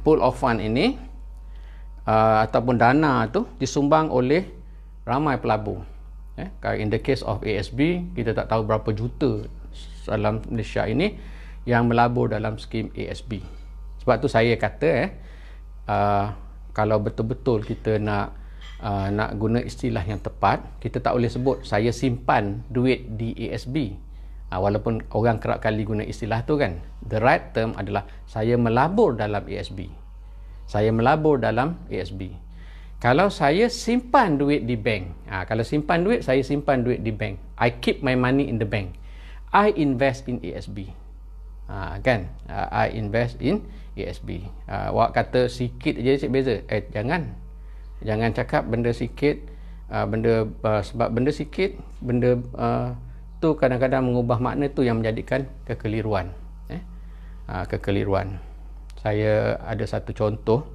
pool of fund ini ataupun dana tu disumbang oleh ramai pelabur. Kalau in the case of ASB, kita tak tahu berapa juta dalam Malaysia ini yang melabur dalam skim ASB. Sebab tu saya kata kalau betul-betul kita nak guna istilah yang tepat, kita tak boleh sebut saya simpan duit di ASB. Walaupun orang kerap kali guna istilah tu kan. The right term adalah saya melabur dalam ASB. Saya melabur dalam ASB. Kalau saya simpan duit di bank, kalau simpan duit, saya simpan duit di bank. I keep my money in the bank. I invest in ASB. Kan? I invest in ASB. Awak kata sikit je cik beza. Jangan cakap benda sikit, sebab benda sikit, benda tu kadang-kadang mengubah makna tu yang menjadikan kekeliruan. Kekeliruan. Saya ada satu contoh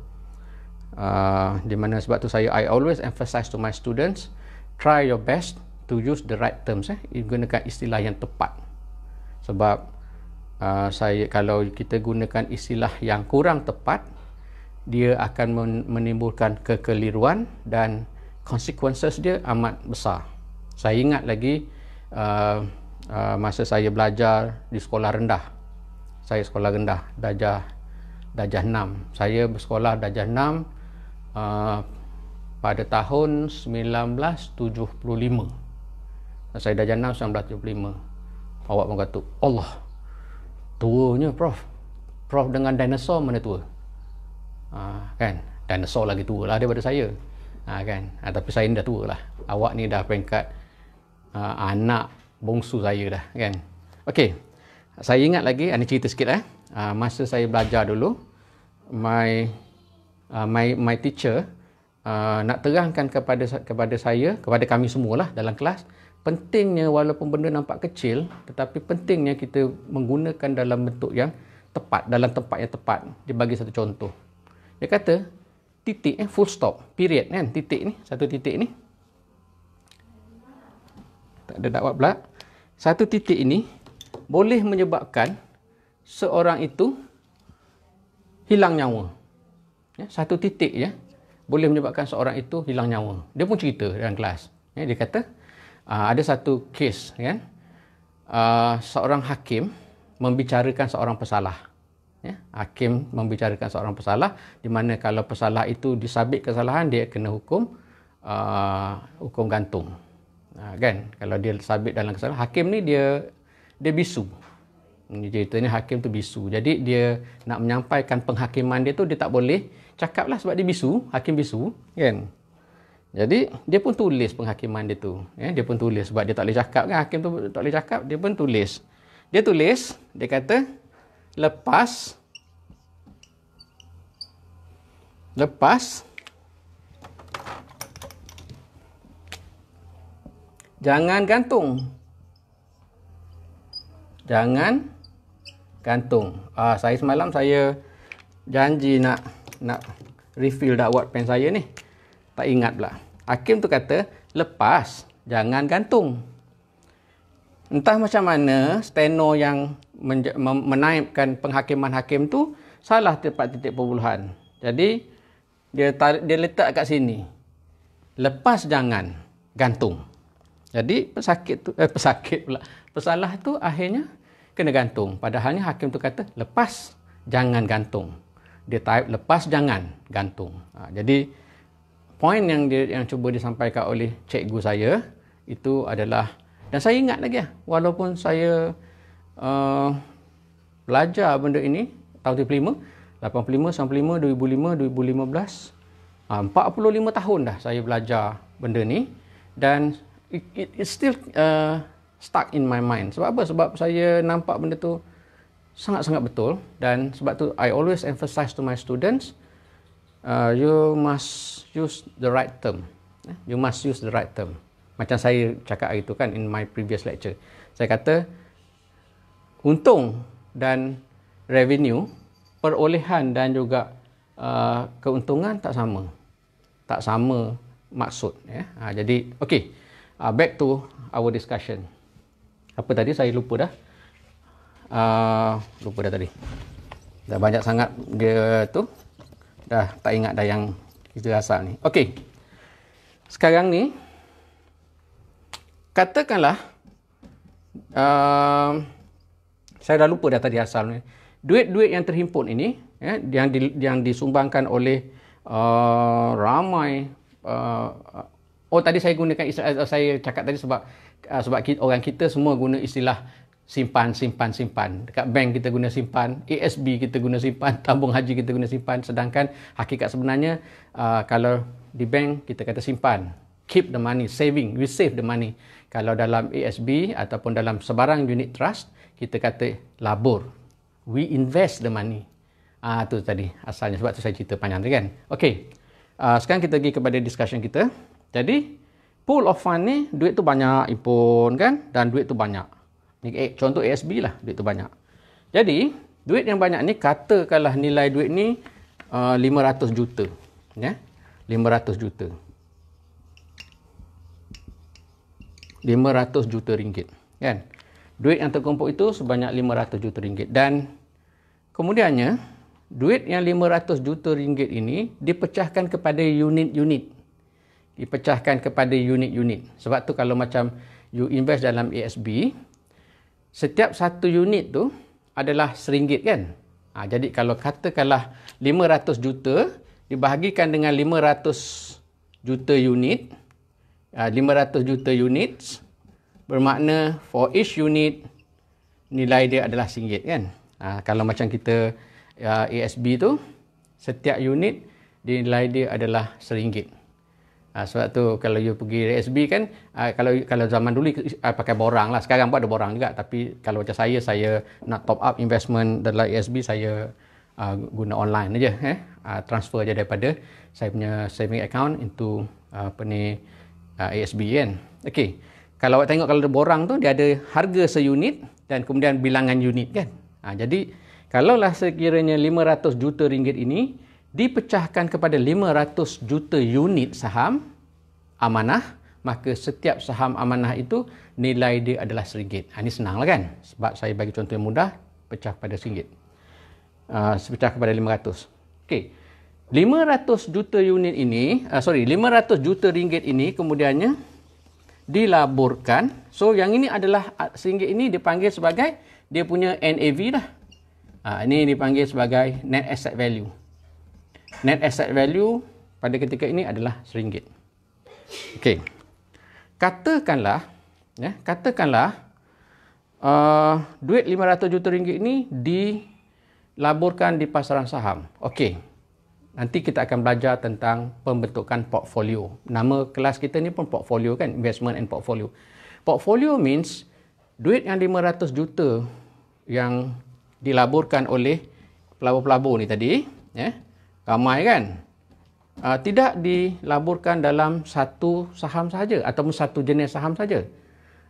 di mana sebab tu I always emphasize to my students, try your best to use the right terms. Gunakan istilah yang tepat. Sebab kalau kita gunakan istilah yang kurang tepat, dia akan menimbulkan kekeliruan dan consequences dia amat besar. Saya ingat lagi masa saya belajar di sekolah rendah. Saya sekolah rendah darjah 6. Saya bersekolah darjah 6 pada tahun 1975. Saya darjah 6 1975. Awak pun kata, Allah, tuanya Prof. Prof dengan dinosaur mana tua? Kan? Dinosaur lagi tua lah daripada saya. Kan? Tapi saya ni dah tua lah. Awak ni dah peringkat anak bongsu saya dah. Kan? Okey. Saya ingat lagi, ini cerita sikit masa saya belajar dulu, my teacher nak terangkan kepada saya, kepada kami semualah dalam kelas, pentingnya walaupun benda nampak kecil, tetapi pentingnya kita menggunakan dalam bentuk yang tepat, dalam tempat yang tepat. Dia bagi satu contoh. Dia kata, titik full stop, period kan, titik ni, satu titik ni. Tak ada dakwat pula. Satu titik ini boleh menyebabkan seorang itu hilang nyawa. Satu titik boleh menyebabkan seorang itu hilang nyawa. Dia pun cerita dalam kelas. Dia kata, ada satu kes kan, seorang hakim membicarakan seorang pesalah. Hakim membicarakan seorang pesalah, di mana kalau pesalah itu disabit kesalahan, dia kena hukum gantung. Kan, kalau dia sabit dalam kesalahan, hakim ni dia bisu. Ceritanya hakim tu bisu. Jadi dia nak menyampaikan penghakiman dia tu, dia tak boleh cakap lah sebab dia bisu, hakim bisu kan. Jadi dia pun tulis penghakiman dia tu. Dia pun tulis sebab dia tak boleh cakap kan, hakim tu tak boleh cakap, dia pun tulis. Dia tulis, dia kata lepas jangan gantung. Jangan gantung. Saya semalam saya janji nak refill dakwat pen saya ni. Tak ingat pula. Hakim tu kata, lepas, jangan gantung. Entah macam mana steno yang menaipkan penghakiman hakim tu salah tepat titik perpuluhan. Jadi dia letak kat sini. Lepas jangan gantung. Jadi pesalah tu akhirnya kena gantung. Padahalnya hakim tu kata lepas jangan gantung. Dia type lepas jangan gantung. Jadi poin yang cuba disampaikan oleh cikgu saya itu adalah, dan saya ingat lagi walaupun saya belajar benda ini tahun 85, 85, 2005, 2015, 45 tahun dah saya belajar benda ni, dan it still stuck in my mind. Sebab apa? Sebab saya nampak benda tu sangat-sangat betul, dan sebab tu I always emphasize to my students, you must use the right term. You must use the right term. Macam saya cakap hari tu kan in my previous lecture. Saya kata untung dan revenue, perolehan dan juga keuntungan tak sama. Tak sama maksud. Jadi, okay. Back to our discussion. Apa tadi? Saya lupa dah. Lupa dah tadi. Dah banyak sangat dia tu. Dah tak ingat dah yang kita asal ni. Okey. Sekarang ni katakanlah saya dah lupa dah tadi asalnya. Duit-duit yang terhimpun ini, yang disumbangkan oleh ramai. Tadi saya gunakan istilah, saya cakap tadi sebab orang kita semua guna istilah simpan. Dekat bank kita guna simpan, ASB kita guna simpan, tabung haji kita guna simpan. Sedangkan hakikat sebenarnya kalau di bank kita kata simpan. Keep the money, saving, we save the money. Kalau dalam ASB ataupun dalam sebarang unit trust, kita kata labur. We invest the money. Itu tadi asalnya, sebab tu saya cerita panjang tadi kan. Okey. Sekarang kita pergi kepada discussion kita. Jadi, pool of fund ni, duit tu banyak impun kan, dan duit tu banyak. Ni contoh ASB lah, duit tu banyak. Jadi, duit yang banyak ni, katakanlah nilai duit ni 500 juta. Ya? 500 juta. 500 juta ringgit. Kan? Duit yang terkumpul itu sebanyak 500 juta ringgit. Dan kemudiannya, duit yang 500 juta ringgit ini dipecahkan kepada unit-unit. Sebab tu kalau macam you invest dalam ASB, setiap satu unit tu adalah RM1 kan. Jadi kalau katakanlah 500 juta dibahagikan dengan 500 juta unit, 500 juta units, bermakna for each unit nilai dia adalah RM1 kan. Kalau macam kita ASB tu, setiap unit nilai dia adalah RM1. Sebab tu kalau you pergi ASB kan, kalau zaman dulu pakai borang lah, sekarang pun ada borang juga, tapi kalau macam saya nak top up investment dalam ASB, saya guna online aja, transfer aja daripada saya punya saving account into ASB kan. Okey. Kalau awak tengok, kalau ada borang tu dia ada harga seunit dan kemudian bilangan unit kan. Jadi kalaulah sekiranya 500 juta ringgit ini dipecahkan kepada 500 juta unit saham amanah, maka setiap saham amanah itu nilai dia adalah RM1. Ini senang lah kan. Sebab saya bagi contoh yang mudah, pecah kepada RM1. Pecah kepada 500. Okey. 500 juta unit ini, 500 juta ringgit ini kemudiannya dilaburkan. So yang ini adalah RM1 ini dipanggil sebagai dia punya NAV lah. Ini dipanggil sebagai net asset value. Net asset value pada ketika ini adalah RM1. Okey. Katakanlah duit 500 juta ringgit ini dilaburkan di pasaran saham. Okey. Nanti kita akan belajar tentang pembentukan portfolio. Nama kelas kita ni pun portfolio kan, investment and portfolio. Portfolio means duit yang 500 juta yang dilaburkan oleh pelabur-pelabur ni tadi, ramai kan, tidak dilaburkan dalam satu saham sahaja ataupun satu jenis saham saja.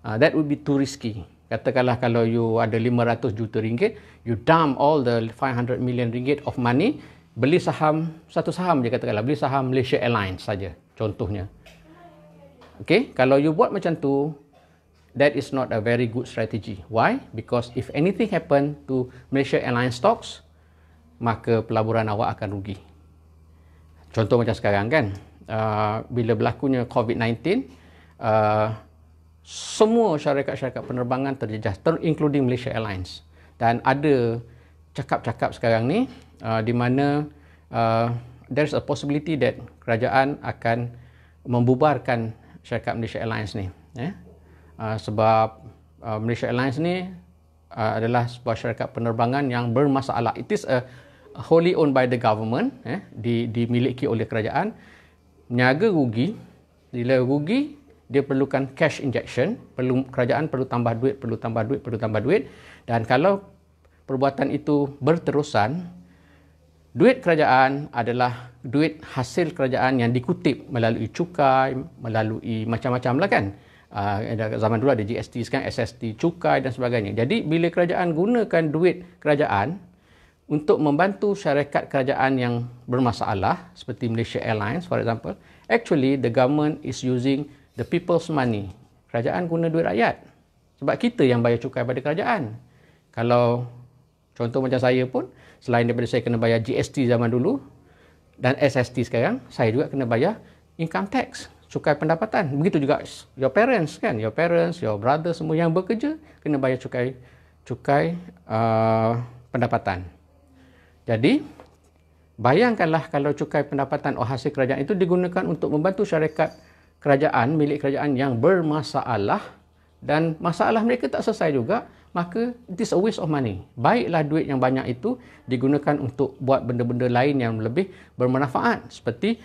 That would be too risky. Katakanlah kalau you ada 500 juta ringgit, you dump all the 500 million ringgit of money, beli saham, satu saham je katakanlah, beli saham Malaysia Airlines saja contohnya. Okay, kalau you buat macam tu, that is not a very good strategy. Why? Because if anything happen to Malaysia Airlines stocks, maka pelaburan awak akan rugi. Contoh macam sekarang kan, bila berlakunya COVID-19, semua syarikat-syarikat penerbangan terjejas, including Malaysia Airlines. Dan ada cakap-cakap sekarang ni, di mana there is a possibility that kerajaan akan membubarkan syarikat Malaysia Airlines ni. Sebab Malaysia Airlines ni adalah sebuah syarikat penerbangan yang bermasalah. It is a wholly owned by the government, dimiliki oleh kerajaan. Niaga rugi, bila rugi dia perlukan cash injection, kerajaan perlu tambah duit, dan kalau perbuatan itu berterusan, duit kerajaan adalah duit hasil kerajaan yang dikutip melalui cukai, melalui macam-macam lah kan. Zaman dulu ada GST, sekarang SST, cukai dan sebagainya. Jadi bila kerajaan gunakan duit kerajaan untuk membantu syarikat kerajaan yang bermasalah seperti Malaysia Airlines for example, actually the government is using the people's money. Kerajaan guna duit rakyat. Sebab kita yang bayar cukai pada kerajaan. Kalau contoh macam saya pun, selain daripada saya kena bayar GST zaman dulu dan SST sekarang, saya juga kena bayar income tax, cukai pendapatan. Begitu juga your parents kan, your parents, your brother semua yang bekerja kena bayar cukai pendapatan. Jadi bayangkanlah kalau cukai pendapatan hasil kerajaan itu digunakan untuk membantu syarikat kerajaan, milik kerajaan yang bermasalah dan masalah mereka tak selesai juga, maka it is a waste of money. Baiklah duit yang banyak itu digunakan untuk buat benda-benda lain yang lebih bermanfaat seperti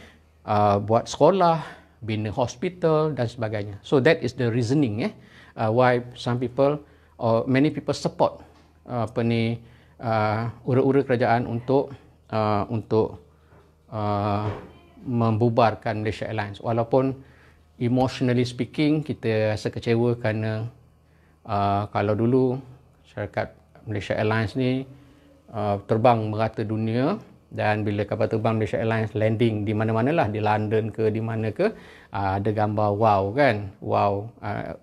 buat sekolah, bina hospital dan sebagainya. So that is the reasoning why some people or many people support ura-ura kerajaan untuk membubarkan Malaysia Airlines. Walaupun emotionally speaking kita rasa kecewa kerana kalau dulu syarikat Malaysia Airlines ni terbang merata dunia, dan bila kapal terbang Malaysia Airlines landing di mana-mana lah, di London ke di mana ke, ada gambar wow kan, wow,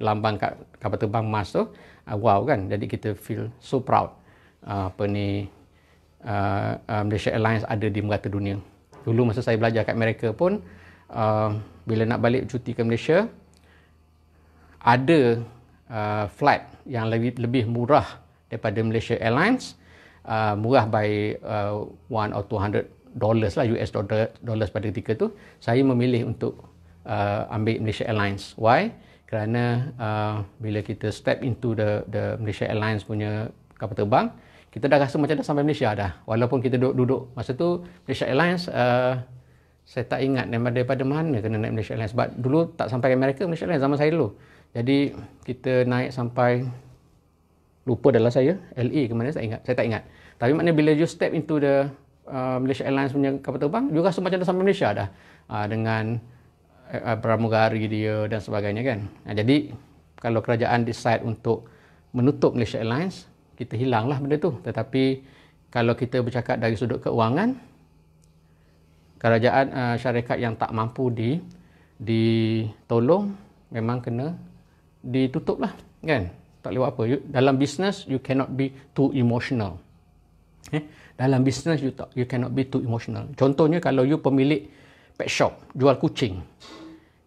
lambang kapal terbang Mars tu, wow kan, jadi kita feel so proud Malaysia Airlines ada di merata dunia. Dulu masa saya belajar kat Amerika pun, bila nak balik cuti ke Malaysia, ada flight yang lebih murah daripada Malaysia Airlines, murah by $100 or $200 lah, US dollars pada ketika tu. Saya memilih untuk ambil Malaysia Airlines. Why? Kerana bila kita step into the Malaysia Airlines punya kapal terbang, kita dah rasa macam dah sampai Malaysia dah. Walaupun kita duduk masa tu Malaysia Airlines, saya tak ingat daripada mana kena naik Malaysia Airlines. Sebab dulu tak sampai Amerika Malaysia Airlines zaman saya dulu. Jadi kita naik sampai, lupa dalam saya, LA ke mana, saya tak ingat. Tapi maknanya bila you step into the Malaysia Airlines punya kapal terbang, you rasa macam dah sampai Malaysia dah, dengan pramugari dia dan sebagainya kan. Jadi kalau kerajaan decide untuk menutup Malaysia Airlines, kita hilanglah benda tu. Tetapi kalau kita bercakap dari sudut keuangan, kerajaan syarikat yang tak mampu ditolong memang kena ditutup lah kan. Tak boleh buat apa. Dalam bisnes you cannot be too emotional. Dalam bisnes you cannot be too emotional. Contohnya kalau you pemilik pet shop, jual kucing,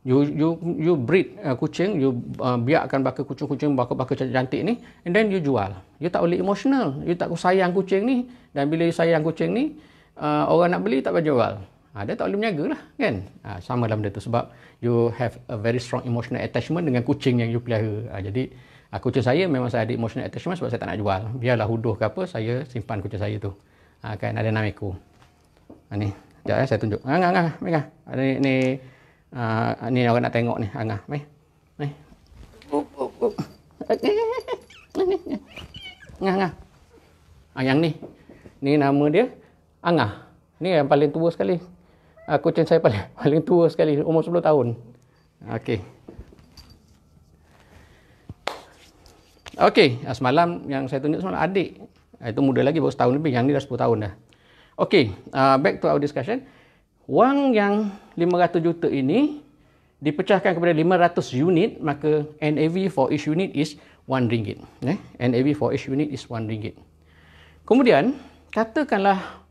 you breed kucing, you biarkan kucing-kucing bakal cantik ni, and then you jual. You tak boleh emotional, you tak sayang kucing ni, dan bila you sayang kucing ni, orang nak beli tak boleh jual. Dia tak boleh berniaga lah kan. Sama dalam benda tu, sebab you have a very strong emotional attachment dengan kucing yang you pelihara. Jadi kucing saya memang saya ada emotional attachment sebab saya tak nak jual. Biarlah huduh ke apa, saya simpan kucing saya tu. Kan ada 6 ekor. Ni, sekejap saya tunjuk. Angah. Ni orang nak tengok ni. Angah, mai. Angah. Yang ni. Ni nama dia Angah. Ni yang paling tua sekali. Kucing saya paling tua sekali, umur 10 tahun. Okey, semalam yang saya tunjuk semalam adik. Itu muda lagi, baru setahun lebih. Yang ni dah 10 tahun dah. Okey, back to our discussion. Wang yang 500 juta ini dipecahkan kepada 500 unit, maka NAV for each unit is RM1. NAV for each unit is RM1. Kemudian, katakanlah,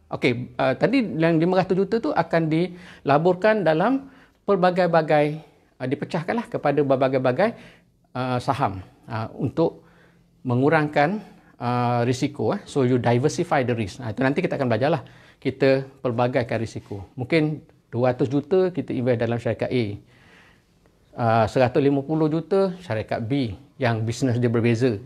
tadi yang 500 juta tu akan dilaburkan dalam pelbagai-bagai, dipecahkanlah kepada berbagai-bagai saham untuk mengurangkan risiko. So you diversify the risk. Itu nanti kita akan belajarlah. Kita pelbagaikan risiko. Mungkin 200 juta kita invest dalam syarikat A. 150 juta syarikat B yang bisnes dia berbeza.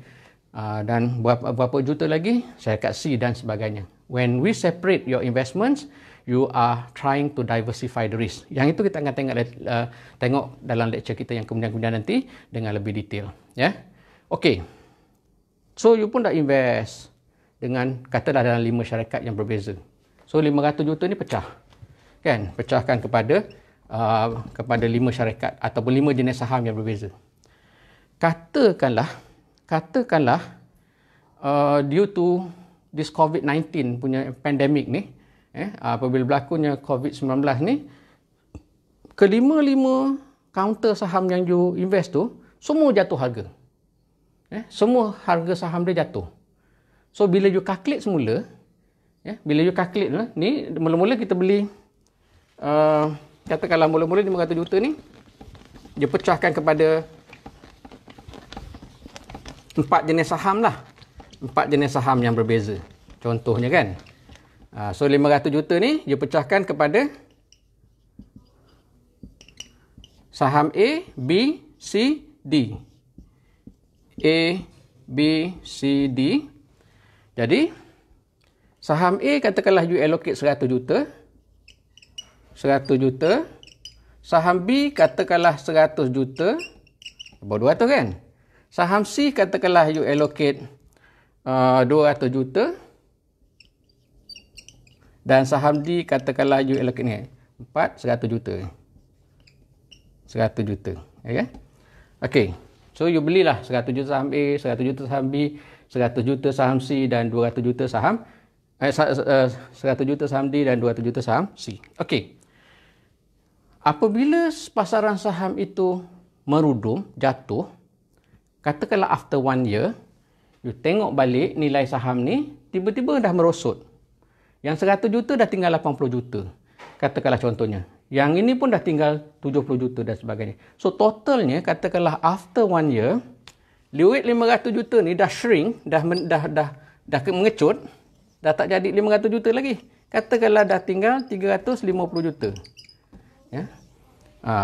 Dan berapa juta lagi syarikat C dan sebagainya. When we separate your investments, you are trying to diversify the risk. Yang itu kita akan tengok dalam lecture kita yang kemudian nanti dengan lebih detail. Okey. So you pun dah invest dengan katalah dalam 5 syarikat yang berbeza. So 500 juta ni pecah. Kan? Pecahkan kepada 5 syarikat ataupun 5 jenis saham yang berbeza. Katakanlah due to this COVID-19 punya pandemic ni, apabila berlakunya COVID-19 ni, kelima-lima counter saham yang you invest tu semua jatuh harga. Semua harga saham dia jatuh. So bila you calculate semula, bila you calculate ni, mula-mula kita beli, katakanlah mula-mula 500 juta ni, dia pecahkan kepada 4 jenis saham lah. 4 jenis saham yang berbeza. Contohnya kan. So 500 juta ni dia pecahkan kepada saham A, B, C, D. A, B, C, D. Jadi saham A katakanlah you allocate 100 juta. 100 juta. Saham B katakanlah 100 juta. Baru 200 kan? Saham C katakanlah you allocate 200 juta. Dan saham D katakanlah you allocate ni 100 juta. 100 juta. Okay? Okay. So you belilah 100 juta saham A, 100 juta saham B, 100 juta saham C dan 200 juta saham 100 juta saham D dan 200 juta saham C. Okay. Apabila pasaran saham itu merudum, jatuh, katakanlah after 1 year, you tengok balik nilai saham ni tiba-tiba dah merosot. Yang 100 juta dah tinggal 80 juta. Katakanlah contohnya. Yang ini pun dah tinggal 70 juta dan sebagainya. So totalnya katakanlah after 1 year, duit 500 juta ni dah shrink, dah mengecut, dah tak jadi 500 juta lagi. Katakanlah dah tinggal 350 juta. Ya.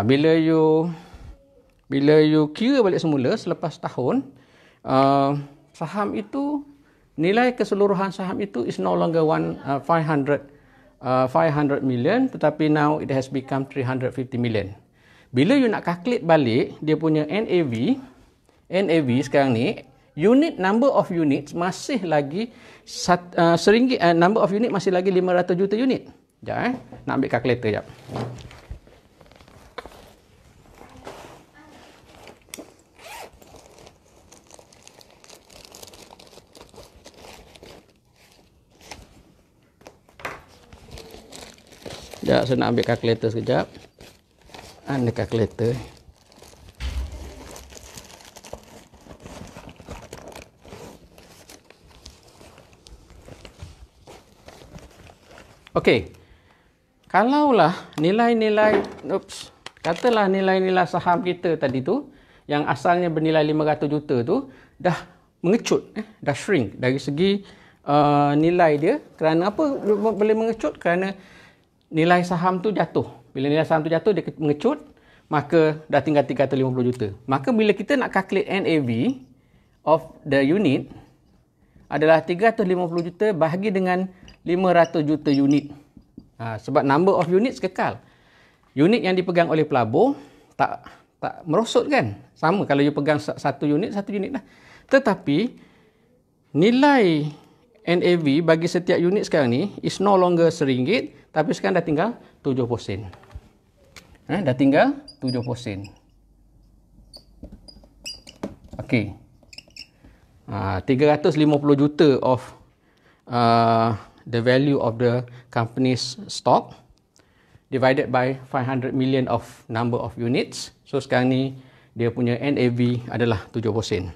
Bila you kira balik semula selepas tahun, saham itu, nilai keseluruhan saham itu is no longer 500 million, tetapi now it has become 350 million. Bila you nak calculate balik dia punya NAV sekarang ni, number of units masih lagi number of unit masih lagi 500 juta unit. Sekejap nak ambil calculator sekejap. Sekejap, saya nak ambil kalkulator sekejap. Ada kalkulator. Okey. Kalaulah katalah nilai-nilai saham kita tadi tu, yang asalnya bernilai 500 juta tu, dah mengecut, dah shrink dari segi nilai dia. Kerana apa boleh mengecut? Kerana nilai saham tu jatuh. Bila nilai saham tu jatuh, dia mengecut, maka dah tinggal 350 juta. Maka bila kita nak calculate NAV of the unit adalah 350 juta bahagi dengan 500 juta unit. Sebab number of units kekal. Unit yang dipegang oleh pelabur tak merosot kan? Sama kalau you pegang satu unit lah. Tetapi nilai NAV bagi setiap unit sekarang ni is no longer RM1, tapi sekarang dah tinggal 70 sen. Dah tinggal 70 sen. Okey. 350 juta of the value of the company's stock divided by 500 million of number of units. So sekarang ni dia punya NAV adalah 70 sen.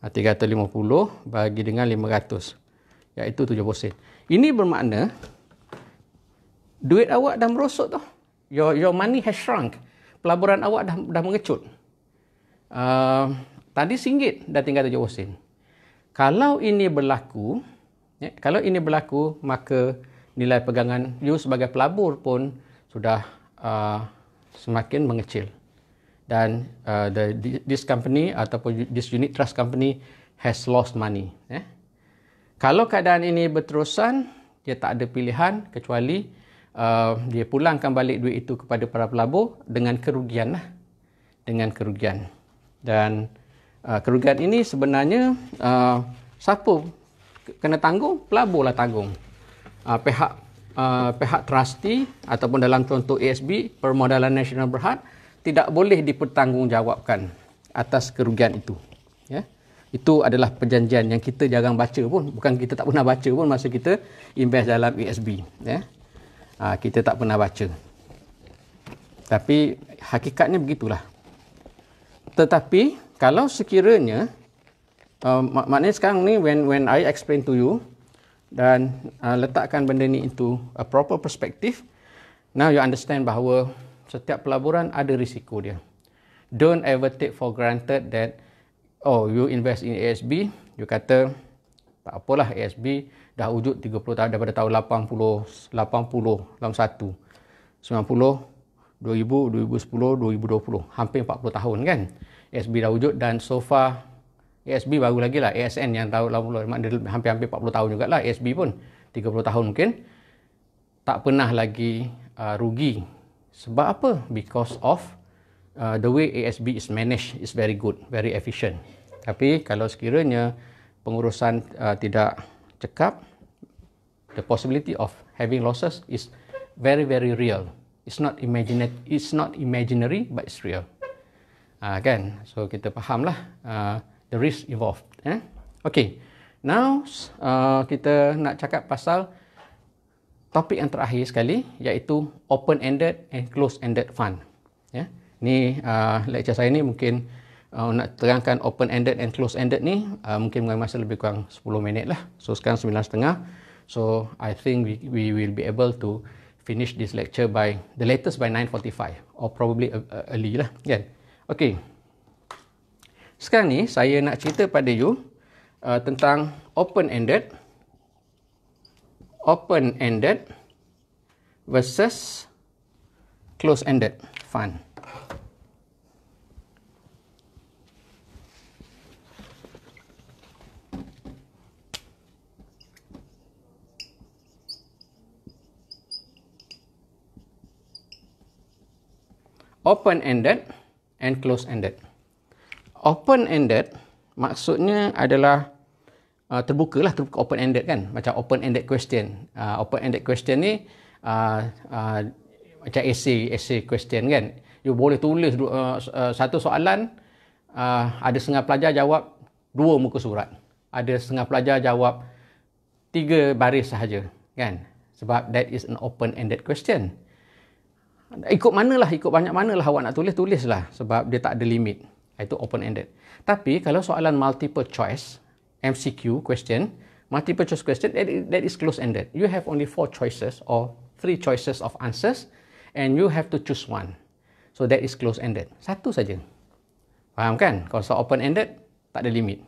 350 bagi dengan 500, iaitu 70 sen. Ini bermakna duit awak dah merosot tau. Your money has shrunk. Pelaburan awak dah mengecut. Tadi RM1 dah tinggal 70 sen. Kalau ini berlaku, maka nilai pegangan you sebagai pelabur pun sudah semakin mengecil. Dan this company ataupun this unit trust company has lost money. Kalau keadaan ini berterusan, dia tak ada pilihan kecuali dia pulangkan balik duit itu kepada para pelabur dengan kerugian. Dan kerugian ini sebenarnya siapa kena tanggung? Pelabur lah tanggung. Pihak trustee ataupun dalam contoh ASB, Permodalan Nasional Berhad, tidak boleh dipertanggungjawabkan atas kerugian itu. Ya. Itu adalah perjanjian yang kita jarang baca pun. Bukan kita tak pernah baca pun masa kita invest dalam ASB. Ya. Kita tak pernah baca. Tapi hakikatnya begitulah. Tetapi kalau sekiranya, maknanya sekarang ni when I explain to you dan letakkan benda ni into a proper perspective, now you understand bahawa setiap pelaburan ada risiko dia. don't ever take for granted that, oh, you invest in ASB, you kata tak apalah, ASB dah wujud 30 tahun daripada tahun 80, 81, 90, 2000, 2010, 2020, hampir 40 tahun kan ASB dah wujud. Dan so far ASB baru lagi lah, ASN yang tahun 80, hampir-hampir 40 tahun jugalah, ASB pun 30 tahun mungkin, tak pernah lagi rugi. Sebab apa? Because of the way ASB is managed is very good, very efficient. Tapi kalau sekiranya pengurusan tidak cekap, the possibility of having losses is very real. It's not imaginary, but it's real. Kan? So kita fahamlah the risk involved. Okay. Now kita nak cakap pasal topik yang terakhir sekali, iaitu open-ended and close-ended fund. Ni lecture saya ni mungkin nak terangkan open-ended and close-ended ni mungkin mengambil masa lebih kurang 10 minit lah. So sekarang 9.30. So I think we will be able to finish this lecture by the latest by 9:45 or probably early lah kan. Okay. Sekarang ni saya nak cerita pada you tentang open-ended versus close-ended fund. Open-ended and close-ended. Open-ended maksudnya adalah terbuka open-ended kan, macam open-ended question. Open-ended question ni macam essay question kan. You boleh tulis satu soalan, ada setengah pelajar jawab 2 muka surat, ada setengah pelajar jawab 3 baris sahaja kan. Sebab that is an open-ended question. Ikut banyak manalah awak nak tulislah, sebab dia tak ada limit. Itu open-ended. Tapi kalau soalan multiple choice, MCQ question, multiple choice question, that is close-ended. You have only 4 choices or 3 choices of answers and you have to choose one. So that is close-ended. Satu saja. Faham kan? Kalau soal open-ended, tak ada limit.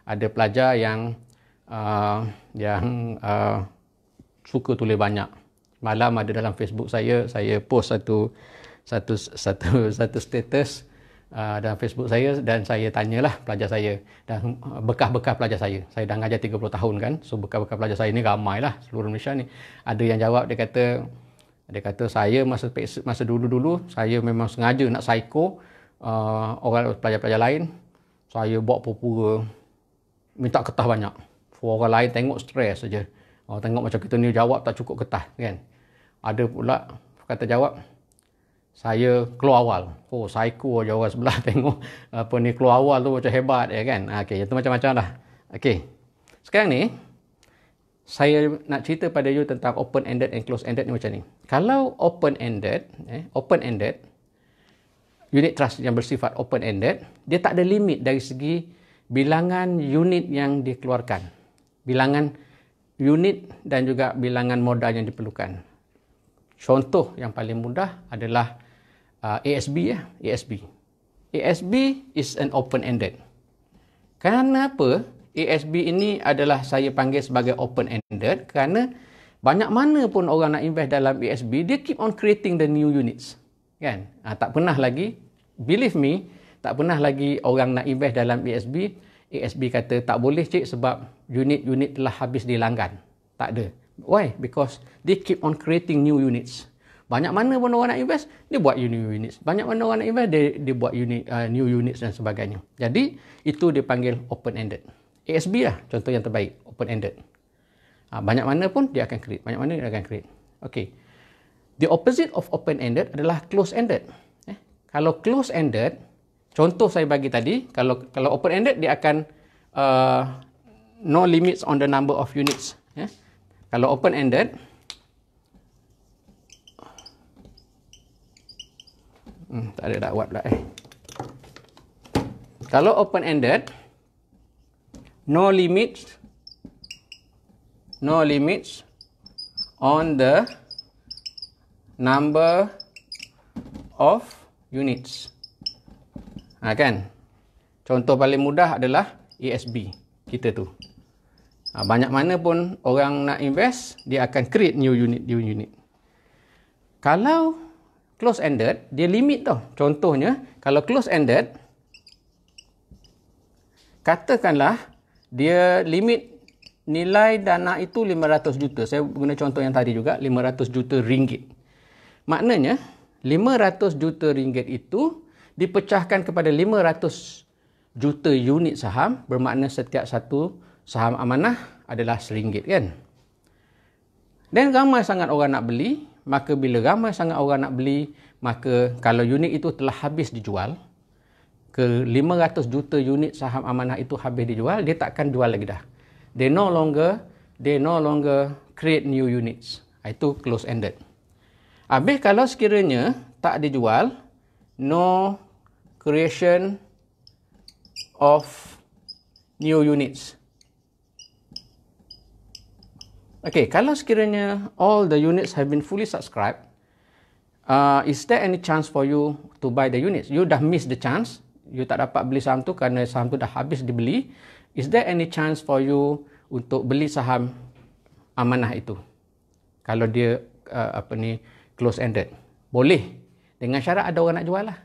Ada pelajar yang suka tulis banyak. Malam ada dalam Facebook saya post satu status dalam Facebook saya, dan saya tanyalah pelajar saya dan bekas-bekas pelajar saya. Saya dah ngajar 30 tahun kan. So bekas-bekas pelajar saya ni ramailah seluruh Malaysia ni. Ada yang jawab, dia kata saya masa dulu-dulu saya memang sengaja nak psycho orang pelajar-pelajar lain. Saya buat pura-pura minta kertas banyak. Orang lain tengok stres saja. Tengok macam kita ni jawab tak cukup kertas kan. Ada pula kata jawab, saya keluar awal. Oh, psycho je orang sebelah tengok apa ni keluar awal tu macam hebat ya kan. Okey, itu macam-macam dah. Okey. Sekarang ni saya nak cerita pada you tentang open-ended and close-ended ni macam ni. Kalau open-ended, unit trust yang bersifat open-ended, dia tak ada limit dari segi bilangan unit yang dikeluarkan. Bilangan unit dan juga bilangan modal yang diperlukan. Contoh yang paling mudah adalah ASB ya, ASB. ASB is an open-ended. Kenapa ASB ini adalah saya panggil sebagai open-ended? Kerana banyak mana pun orang nak invest dalam ASB, dia keep on creating the new units. Kan? Tak pernah lagi, believe me, tak pernah lagi orang nak invest dalam ASB. ASB kata tak boleh cik sebab unit-unit telah habis dilanggan. Tak ada. Why? Because they keep on creating new units. Banyak mana pun orang nak invest, dia buat new units. Banyak mana orang nak invest, dia buat new units dan sebagainya. Jadi, itu dipanggil open-ended. ASB lah contoh yang terbaik, open-ended. Banyak mana pun dia akan create. Banyak mana dia akan create. Okay. The opposite of open-ended adalah close-ended. Kalau close-ended, contoh saya bagi tadi, kalau open-ended dia akan no limits on the number of units. Kalau open-ended, tak ada dakwat pula Kalau open-ended, no limits on the number of units. Kan? Contoh paling mudah adalah ASB kita tu. Banyak mana pun orang nak invest, dia akan create new unit. Kalau close ended, dia limit tau. Contohnya, kalau close ended, katakanlah dia limit nilai dana itu 500 juta. Saya guna contoh yang tadi juga, 500 juta ringgit. Maknanya 500 juta ringgit itu dipecahkan kepada 500 juta unit saham, bermakna setiap satu saham amanah adalah RM1 kan. Dan ramai sangat orang nak beli, maka bila ramai sangat orang nak beli, maka kalau unit itu telah habis dijual, ke 500 juta unit saham amanah itu habis dijual, dia takkan jual lagi dah. They no longer create new units. Itu close ended. Habis kalau sekiranya tak dijual, no creation of new units. Okay, kalau sekiranya all the units have been fully subscribed, is there any chance for you to buy the units? You dah miss the chance. You tak dapat beli saham tu kerana saham tu dah habis dibeli. Is there any chance for you untuk beli saham amanah itu? Kalau dia close ended. Boleh. Dengan syarat ada orang nak jual lah.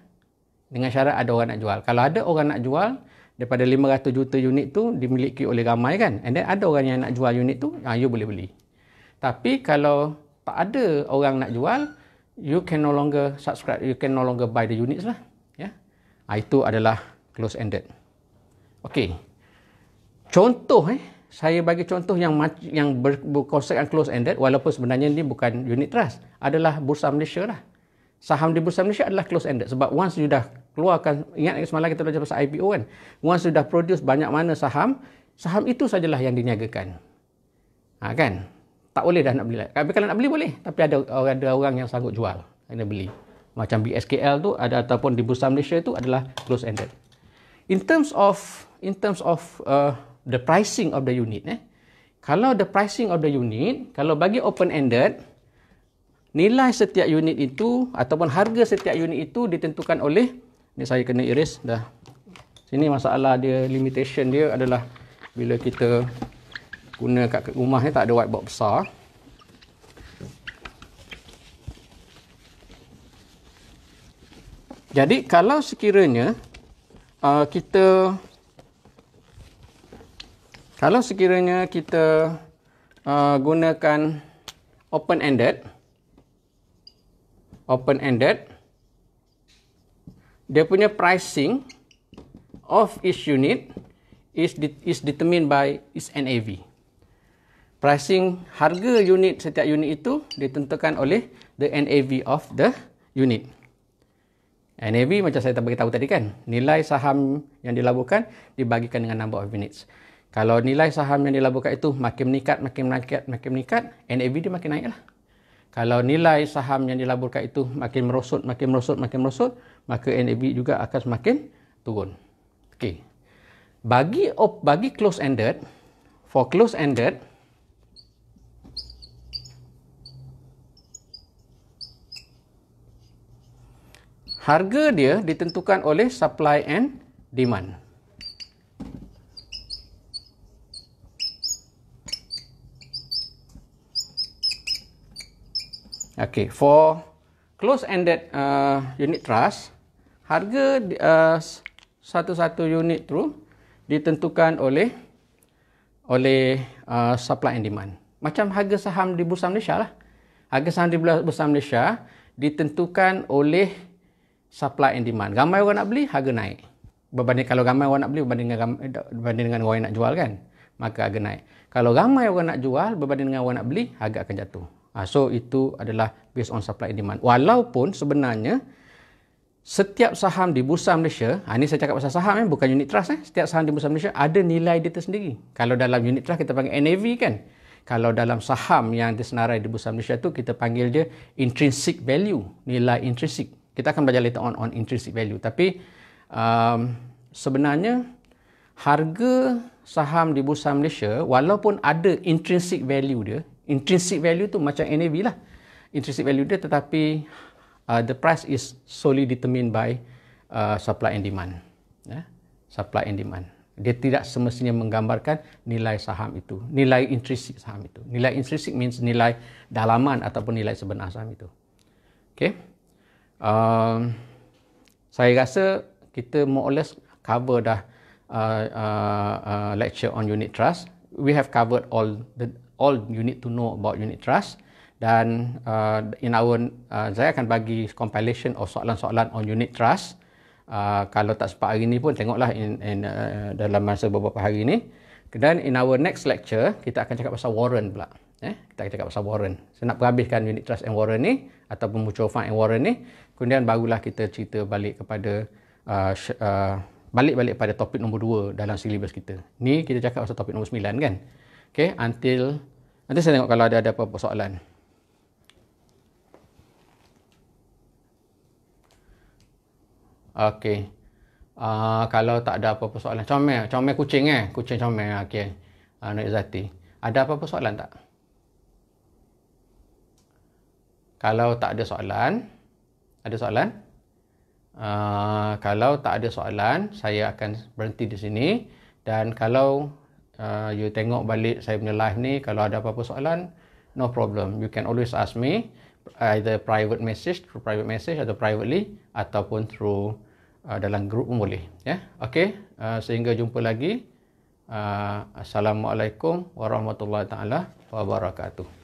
Dengan syarat ada orang nak jual. Kalau ada orang nak jual, daripada 500 juta unit tu dimiliki oleh ramai kan. And then ada orang yang nak jual unit tu, you boleh beli. Tapi kalau tak ada orang nak jual, you can no longer subscribe, you can no longer buy the units lah. Ya. Itu adalah close ended. Okey. Contoh saya bagi contoh yang berkonsepkan close ended, walaupun sebenarnya ni bukan unit trust, adalah Bursa Malaysia lah. Saham di Bursa Malaysia adalah close ended sebab once you dah keluarkan, ingat semalam kita belajar pasal IPO kan, once you dah produce banyak mana saham itu sajalah yang diniagakan. Kan? Tak boleh dah nak beli. Tapi kalau nak beli boleh, tapi ada orang yang sanggup jual, kena beli. Macam BSKL tu ada, ataupun di Bursa Malaysia tu adalah close ended. In terms of the pricing of the unit, kalau the pricing of the unit, kalau bagi open ended, nilai setiap unit itu ataupun harga setiap unit itu ditentukan oleh, ni saya kena erase dah. Sini masalah dia, limitation dia adalah bila kita guna kat rumah ni tak ada whiteboard besar. Jadi kalau sekiranya kita gunakan open ended, dia punya pricing of each unit is determined by its NAV. Pricing harga unit, setiap unit itu ditentukan oleh the NAV of the unit. NAV macam saya bagi tahu tadi kan, nilai saham yang dilaburkan dibagikan dengan number of units. Kalau nilai saham yang dilaburkan itu makin meningkat, NAV dia makin naik lah. Kalau nilai saham yang dilaburkan itu makin merosot, maka NAV juga akan semakin turun. Okey. Bagi close ended, for close ended, harga dia ditentukan oleh supply and demand. Okay, for close-ended unit trust, harga satu-satu unit tu ditentukan oleh supply and demand. Macam harga saham di Bursa Malaysia lah. Harga saham di Bursa Malaysia ditentukan oleh supply and demand. Ramai orang nak beli, harga naik. Kalau ramai orang nak beli berbanding dengan orang yang nak jual kan, maka harga naik. Kalau ramai orang nak jual berbanding dengan orang nak beli, harga akan jatuh. So itu adalah based on supply and demand. Walaupun sebenarnya setiap saham di Bursa Malaysia, ini saya cakap pasal saham bukan unit trust. Setiap saham di Bursa Malaysia ada nilai dia tersendiri. Kalau dalam unit trust kita panggil NAV kan. Kalau dalam saham yang disenarai di Bursa Malaysia tu kita panggil dia intrinsic value, nilai intrinsik. Kita akan belajar later on intrinsic value. Tapi sebenarnya harga saham di Bursa Malaysia walaupun ada intrinsic value dia, intrinsic value tu macam NAV lah. Intrinsic value dia, tetapi the price is solely determined by supply and demand. Ya, supply and demand. Dia tidak semestinya menggambarkan nilai saham itu, nilai intrinsik saham itu. Nilai intrinsik means nilai dalaman ataupun nilai sebenar saham itu. Okay. Saya rasa kita more or less cover dah lecture on unit trust. We have covered all you need to know about unit trust. Dan saya akan bagi compilation of soalan-soalan on unit trust. Kalau tak sempat hari ni pun tengoklah dalam masa beberapa hari ni. Dan in our next lecture kita akan cakap pasal warrant pula. Kita akan cakap pasal warrant. Saya nak habiskan unit trust and warrant ni ataupun mutual fund and warrant ni. Kemudian barulah kita cerita balik kepada balik pada topik nombor 2 dalam silibus kita. Ni kita cakap pasal topik nombor 9 kan. Okay, nanti saya tengok kalau ada apa-apa soalan. Okey. Kalau tak ada apa-apa soalan. Comel kucing kucing comel. Okey. Nur Izzati. Ada apa-apa soalan tak? Kalau tak ada soalan, ada soalan? Kalau tak ada soalan, saya akan berhenti di sini. Dan kalau you tengok balik saya punya live ni, kalau ada apa-apa soalan, no problem. You can always ask me either through private message atau privately ataupun through dalam grup pun boleh. Ya, okey. Sehingga jumpa lagi. Assalamualaikum warahmatullahi taala wabarakatuh.